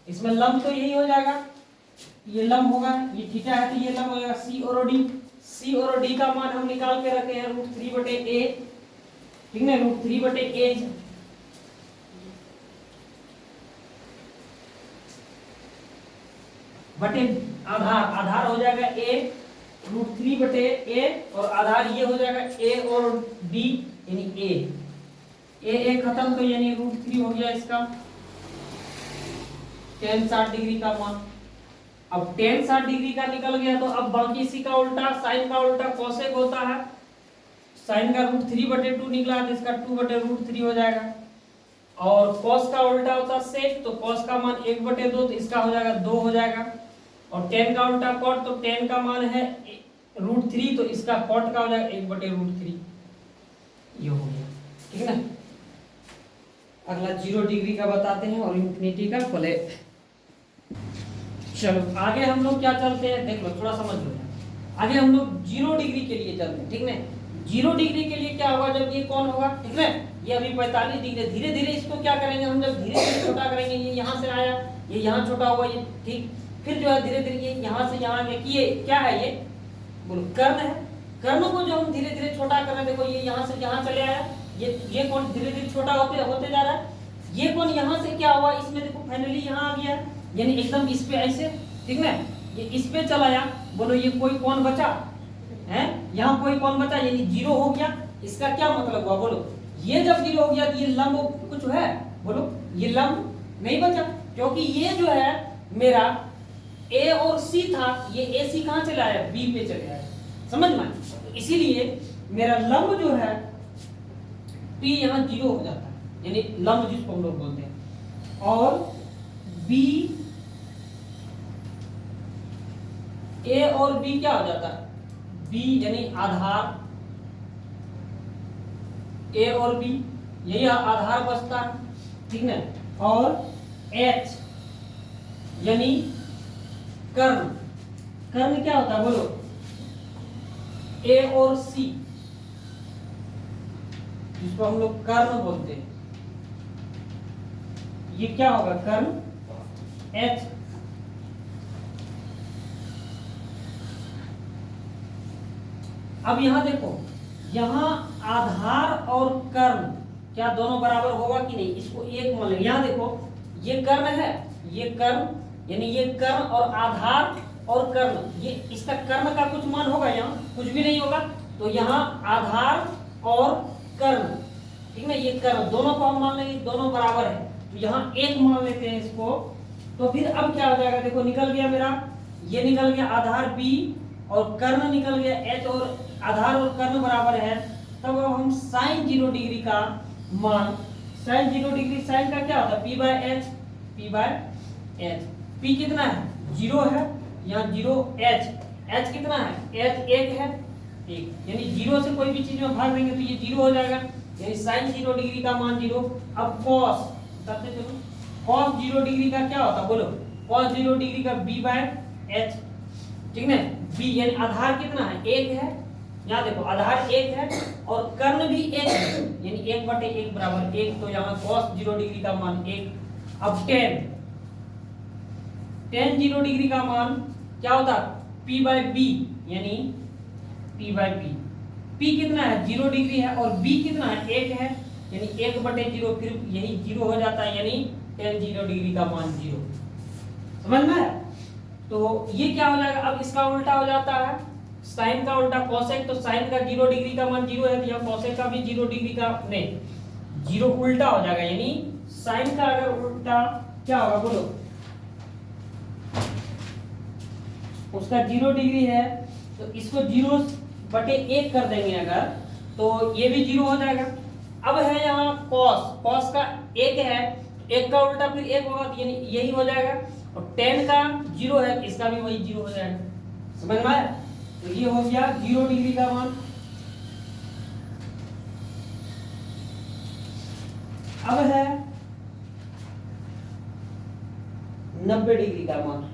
Speaker 1: इसमें लंब तो यही हो जाएगा, ये लंब होगा, ये थीटा है तो ये लंब हो जाएगा C और D। C और D का मान हम निकाल के रखे हैं √3 बटे a, ठीक है, √3 बटे a बटे आधार, आधार हो जाएगा a, √3 बटे a और आधार ये हो जाएगा a और d, यानी a खत्म तो यानी √3 हो गया इसका tan 60 डिग्री का मान। अब tan 60 डिग्री का निकल गया तो अब बाकी इसी का उल्टा, साइन का उल्टा कोसेक होता है, साइन का √3 बटे 2 निकला तो इसका 2 बटे √3 हो जाएगा, और कॉस का उल्टा होता है सेक, तो कॉस का मान 1 बटे 2 तो इसका हो जाएगा 2 हो जाएगा, और tan का उल्टा कॉट, तो tan का मान है √3 तो इसका कॉट का हो जाएगा 1 बटे √3, ये हो गया, ठीक है ना। अगला 0 डिग्री का बताते हैं और इंफिनिटी का पहले। चलो आगे हम लोग क्या चलते हैं, देख लो थोड़ा समझ लो, आगे हम लोग 0 डिग्री के लिए चलते हैं, ठीक है। 0 डिग्री के लिए क्या होगा, जब ये कौन होगा, ठीक है, ये अभी 45 डिग्री, धीरे धीरे इसको क्या करेंगे हम, जब धीरे धीरे छोटा करेंगे, ये यहाँ से आया, ये यहाँ छोटा हुआ, ये ठीक, फिर जो है धीरे धीरे ये यहाँ से यहाँ आगे, ये क्या है, ये बोलो कर्ण है, कर्ण को जो हम धीरे धीरे छोटा कर रहे हैं, देखो ये यहाँ से यहाँ चले आया, ये कौन धीरे धीरे छोटा होते जा रहा है, ये कौन यहाँ से क्या हुआ, इसमें देखो फाइनली यहाँ आ गया, यानी एकदम इस पे ऐसे, ठीक है, ये इस पे चला आया, बोलो ये कोई कौन बचा है, यहाँ कोई कौन बचा, यानी 0 हो गया, इसका क्या मतलब हुआ, बोलो ये जब 0 हो गया तो ये लंब कुछ है, बोलो ये लंब नहीं बचा, क्योंकि ये जो है मेरा A और C था, ये AC कहाँ चला आया, B पे चले आया, समझ में, इसीलिए मेरा लंब जो है P यहाँ 0 हो जाता है, यानी लंब जिसको हम लोग बोलते हैं, और B A और B क्या हो जाता है, B यानी आधार, A और B यही आधार बचता है, ठीक है, और H यानी कर्ण, कर्ण क्या होता है बोलो, A और C जिसको हम लोग कर्ण बोलते हैं, ये क्या होगा कर्ण H। अब यहां देखो, यहां आधार और कर्ण क्या दोनों बराबर होगा कि नहीं, इसको एक मान लेंगे, यहां देखो ये कर्ण है, ये कर्ण, यानी ये कर्ण और आधार और कर्ण, ये इसका कर्ण का कुछ मान होगा, यहाँ कुछ भी नहीं होगा, तो यहाँ आधार और कर्ण, ठीक है, ये कर्ण दोनों को हम मान लेंगे दोनों बराबर है, तो यहाँ एक मान लेते हैं इसको, तो फिर अब क्या हो जाएगा, देखो निकल गया मेरा, ये निकल गया आधार B और कर्ण निकल गया H, और आधार और कर्ण बराबर है, तब अब हम साइन 0 डिग्री का मान, साइन 0 डिग्री, साइन का क्या होता है P by H, P by H, P कितना है 0 है, यहाँ 0, H कितना है, H 1 है, 1, यानी 0 से कोई भी चीज में भाग देंगे तो ये 0 हो जाएगा, यानी साइन 0 डिग्री का मान 0। अब कॉस बताते चलो, कॉस 0 डिग्री का क्या होता है बोलो, कॉस 0 डिग्री का B बाय H, ठीक है, B यानी आधार कितना है 1 है, यहाँ देखो आधार 1 है और कर्ण भी 1 है, यानी 1 बटे 1 बराबर 1, तो यहाँ कॉस 0 डिग्री का मान 1। अब tan 0 डिग्री का मान क्या होता है P बाय B, यानी P बाय B, P कितना है 0 डिग्री है और B कितना है 1 है, यानी 1 बटे 0, फिर यही 0 हो जाता है, यानी tan 0 डिग्री का मान 0, समझ में। तो ये क्या हो जाएगा, अब इसका उल्टा हो जाता है, साइन का उल्टा कोसेक, तो साइन का 0 डिग्री का मान 0 है, तो यहाँ कोसेक का भी 0 डिग्री का नहीं 0 उल्टा हो जाएगा, यानी साइन का अगर उल्टा क्या होगा बोलो, उसका 0 डिग्री है तो इसको 0 बटे 1 कर देंगे अगर, तो ये भी 0 हो जाएगा। अब है यहाँ कॉस, कॉस का 1 है, 1 का उल्टा फिर 1 होगा, यानी यही हो जाएगा, और tan का 0 है, इसका भी वही 0 हो जाएगा, समझ में आया। तो ये हो गया 0 डिग्री का मान। अब है 90 डिग्री का मान।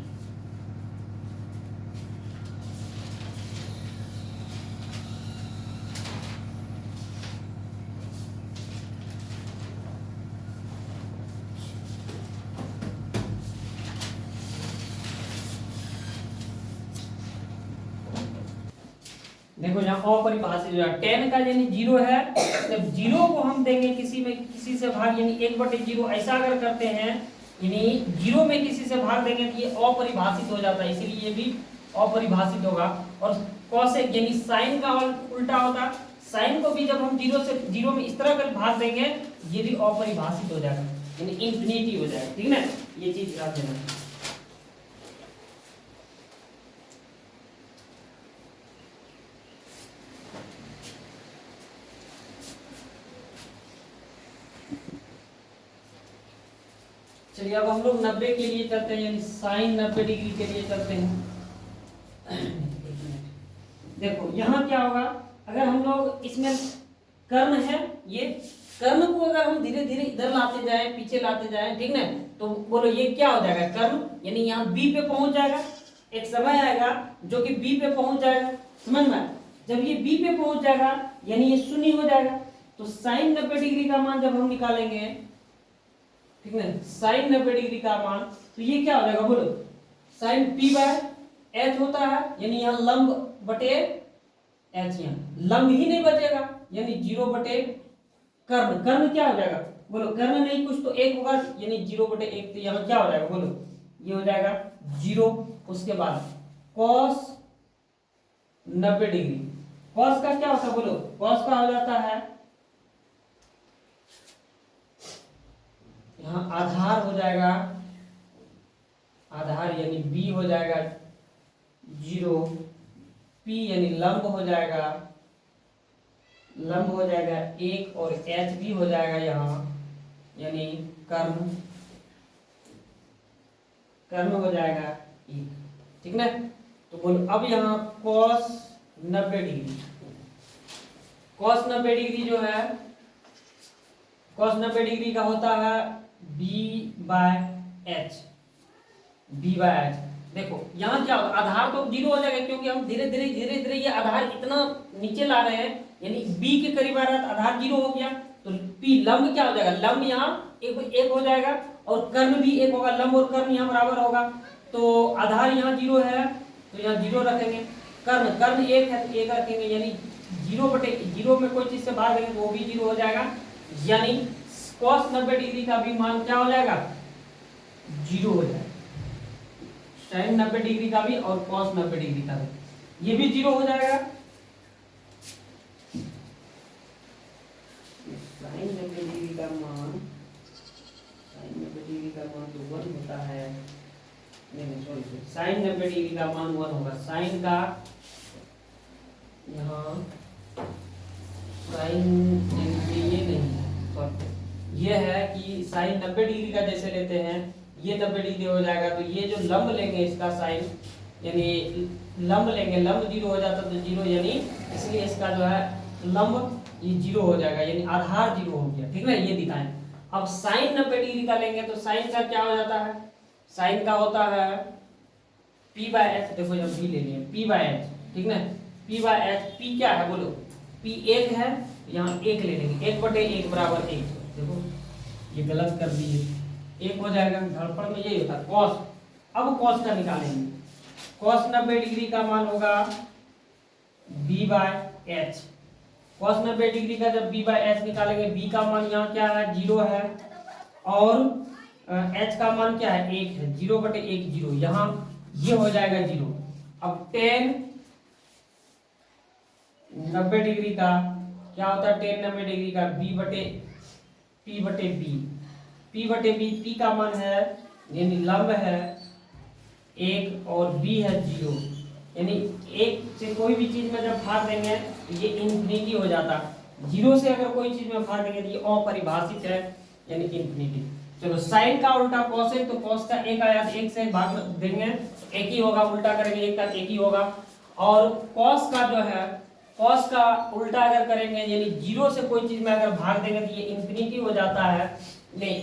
Speaker 1: देखो यहाँ अपरिभाषित जो है टेन का यानी जीरो है, जब जीरो को हम देंगे किसी से भाग यानी 1/0 ऐसा अगर करते हैं यानी जीरो में किसी से भाग देंगे तो ये अपरिभाषित हो जाता है, इसीलिए ये भी अपरिभाषित होगा। और कॉसेक यानी साइन का उल्टा होता, साइन को भी जब हम जीरो में इस तरह कर भाग देंगे ये भी अपरिभाषित हो जाएगा यानी इंफिनिटी हो जाएगा, ठीक ना, ये चीज याद देना। चलिए अब हम लोग 90 के लिए चलते हैं यानी साइन 90 डिग्री के लिए चलते हैं। देखो यहाँ क्या होगा, अगर हम लोग इसमें कर्ण है, ये कर्ण को अगर हम धीरे धीरे इधर लाते जाए पीछे लाते जाए, ठीक ना, तो बोलो ये क्या हो जाएगा, कर्ण यानी यहाँ बी पे पहुंच जाएगा, एक समय आएगा जो कि बी पे पहुंच जाएगा, समझ में, जब ये बी पे पहुंच जाएगा यानी ये शून्य हो जाएगा। तो साइन 90 डिग्री का मान जब हम निकालेंगे, ठीक है, साइन 90 डिग्री का मान, तो ये क्या हो जाएगा बोलो, साइन पी बाय एच होता है यानी यहाँ लंब बटे एच, यहाँ लंब ही नहीं बचेगा यानी 0/, कर्ण कर्ण क्या हो जाएगा बोलो, कर्ण नहीं कुछ तो एक होगा यानी 0/1, तो यहाँ क्या हो जाएगा बोलो, ये हो जाएगा 0। उसके बाद cos 90 डिग्री, cos का क्या होता है बोलो, cos का हो जाता है यहाँ आधार हो जाएगा, आधार यानी b हो जाएगा 0, p यानी लंब हो जाएगा, लंब हो जाएगा 1 और h भी हो जाएगा यहाँ यानी कर्ण, कर्ण हो जाएगा 1, ठीक ना। तो बोलो अब यहाँ cos 90 डिग्री, cos 90 डिग्री जो है, cos 90 डिग्री का होता है b/h, b/h। देखो यहाँ क्या होगा, आधार तो 0 हो जाएगा क्योंकि हम धीरे धीरे ये आधार इतना नीचे ला रहे हैं यानी b के करीब आ रहा है, आधार 0 हो गया, तो p लंब क्या हो जाएगा, लंब यहाँ एक हो जाएगा और कर्ण भी 1 होगा, लंब और कर्ण यहाँ बराबर होगा, तो आधार यहाँ 0 है तो यहाँ 0 रखेंगे, कर्ण 1 है तो 1 रखेंगे यानी 0/0 में कोई चीज से भाग देंगे तो वो भी 0 हो जाएगा, यानी cos 90 डिग्री का भी मान क्या हो जाएगा, 0 हो जाएगा, साइन 90 डिग्री का भी और cos 90 डिग्री का भी ये भी 0 हो जाएगा। साइन 90 डिग्री का मान, साइन 90 डिग्री का मान तो 1 होता है, नहीं सॉरी, साइन 90 डिग्री का मान 1 होगा, साइन का यहाँ साइन ये नहीं सॉरी, ये है कि साइन 90 डिग्री का जैसे लेते हैं ये 90 डिग्री हो जाएगा, तो ये जो लंब लेंगे इसका साइन यानी लंब लेंगे, लंब 0 हो जाता तो 0 यानी इसलिए इसका जो है लंब ये 0 हो जाएगा यानी आधार 0 हो गया, ठीक ना, ये दिखाएं। अब साइन 90 डिग्री का लेंगे तो साइन का क्या हो जाता है, साइन का होता है p/h, देखो जब b ले लिए p/h, ठीक ना, p/h, p क्या है बोलो, p 1 है, यहाँ 1 ले लेंगे, 1/1 बराबर 1, देखो ये गलत कर दिए, 1 हो जाएगा, धड़पड़ में यही होता है cos। अब cos का निकालेंगे, cos 90 डिग्री का मान होगा b/h, cos 90 डिग्री का जब b/h निकालेंगे, b का मान यहाँ क्या है 0 है और h का मान क्या है 1 है, 0/1 0, यहाँ ये हो जाएगा 0। अब tan 90 डिग्री का क्या होता है, tan 90 डिग्री का p/b, p का मान है यानी लंब है 1 और b है 0, यानी 1 से कोई भी चीज में जब भाग देंगे तो ये इंफिनिटी हो जाता, 0 से अगर कोई चीज में भाग देंगे तो ये अपरिभाषित है यानी इंफिनिटी। चलो साइन का उल्टा cos है, तो cos का 1 आया, 1 से भाग देंगे 1 ही होगा, उल्टा करेंगे 1 का 1 ही होगा, और cos का जो है, cos का उल्टा अगर करेंगे यानी 0 से कोई चीज में अगर भाग देंगे तो ये इंफिनिटी हो जाता है, नहीं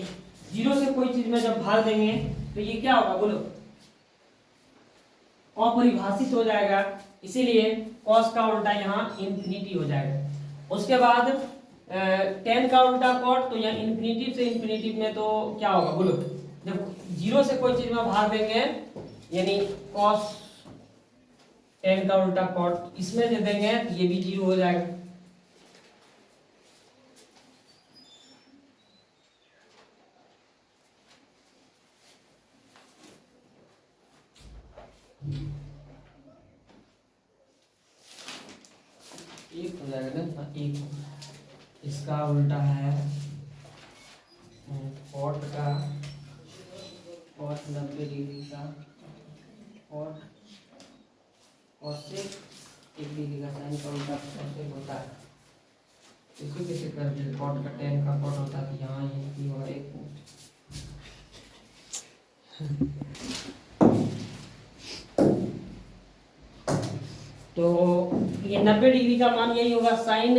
Speaker 1: 0 से कोई चीज में जब भाग देंगे तो ये क्या होगा बोलो, अपरिभाषित हो जाएगा, इसीलिए cos का उल्टा यहाँ इंफिनिटी हो जाएगा। उसके बाद tan का उल्टा cot, तो यहाँ इंफिनिटी से इंफिनिटी में तो क्या होगा बोलो, जब 0 से कोई चीज में भाग देंगे यानी cos tan का उल्टा cot, इसमें जो देंगे ये भी 0 हो जाएगा। एक हो जाएगा ना, एक इसका उल्टा है cot का, cot 90 डिग्री का, cot cosec 1 डिग्री का, sin का उल्टा cosec होता है। इसको कैसे करते हैं? cot का tan का cot होता है, यहाँ ये भी होगा 1 मिनट। तो ये 90 डिग्री का मान यही होगा, साइन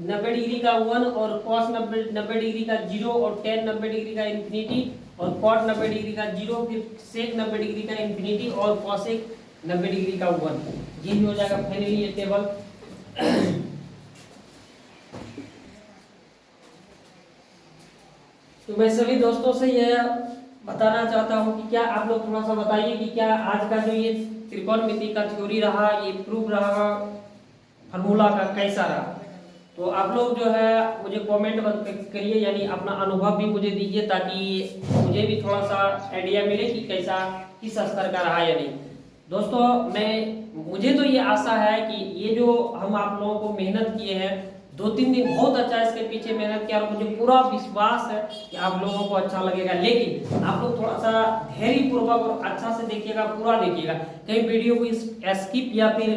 Speaker 1: 90 डिग्री का 1 और कॉस 90 डिग्री का 0 और tan 90 डिग्री का इन्फिनिटी और कॉट 90 डिग्री का 0, फिर सेक 90 डिग्री का इन्फिनिटी और कॉसेक 90 डिग्री का 1। यही हो जाएगा फाइनली ये टेबल। तो मैं सभी दोस्तों से यह बताना चाहता हूँ कि क्या आप लोग थोड़ा सा बताइए कि क्या आज का जो ये त्रिकोणमिति का थ्योरी रहा, ये प्रूफ रहा, फार्मूला का कैसा रहा, तो आप लोग जो है मुझे कमेंट करिए, यानी अपना अनुभव भी मुझे दीजिए ताकि मुझे भी थोड़ा सा आइडिया मिले कि कैसा किस स्तर का रहा या नहीं। दोस्तों मुझे तो ये आशा है कि ये जो हम आप लोगों को मेहनत किए हैं, 2-3 दिन बहुत अच्छा इसके पीछे मेहनत किया और मुझे पूरा विश्वास है कि आप लोगों को अच्छा लगेगा। लेकिन आप लोग थोड़ा सा धैर्य पूर्वक और अच्छा से देखिएगा, पूरा देखिएगा, कहीं वीडियो को स्किप या फिर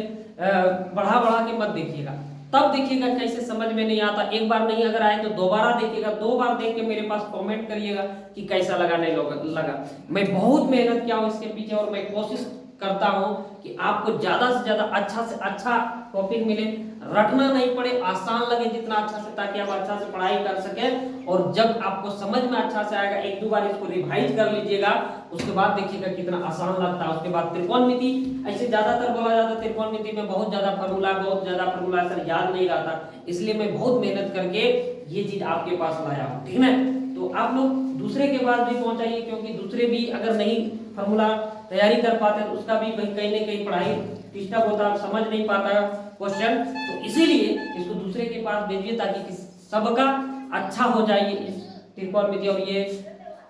Speaker 1: बढ़ा के मत देखिएगा। तब देखिएगा कैसे समझ में नहीं आता। एक बार नहीं अगर आए तो दोबारा देखिएगा, 2 बार देख के मेरे पास कमेंट करिएगा कि कैसा लगा नहीं लगा। मैं बहुत मेहनत किया हूँ इसके पीछे और मैं कोशिश करता हूँ कि आपको ज्यादा से ज्यादा अच्छा से अच्छा टॉपिक मिले, रटना नहीं पड़े, आसान लगे जितना अच्छा से, ताकि आप अच्छा से पढ़ाई कर सकें। और जब आपको समझ में अच्छा से आएगा, 1-2 बार इसको रिवाइज कर लीजिएगा, उसके बाद देखिएगा कितना आसान लगता है। उसके बाद त्रिकोणमिति, ऐसे ज्यादातर बोला जाता है त्रिकोणमिति में बहुत ज्यादा फार्मूला सर याद नहीं रहता, इसलिए मैं बहुत मेहनत करके ये चीज आपके पास लाया हूँ, ठीक है। तो आप लोग दूसरे के पास भी पहुंचाइए, क्योंकि दूसरे भी अगर नहीं फार्मूला तैयारी कर पाते तो उसका भी कहीं ना कहीं पढ़ाई डिस्टर्ब होता है, समझ नहीं पाता क्वेश्चन, तो इसीलिए इसको दूसरे के पास भेजिए ताकि सबका अच्छा हो जाए इस त्रिकोणमिति। और ये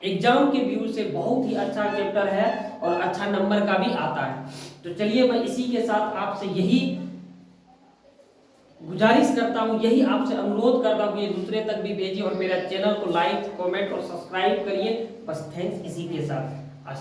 Speaker 1: एग्जाम के व्यू से बहुत ही अच्छा चैप्टर है और अच्छा नंबर का भी आता है। तो चलिए मैं इसी के साथ आपसे यही गुजारिश करता हूँ, यही आपसे अनुरोध करता हूँ कि ये दूसरे तक भी भेजिए और मेरा चैनल को लाइक, कमेंट और सब्सक्राइब करिए। बस थैंक्स, इसी के साथ आज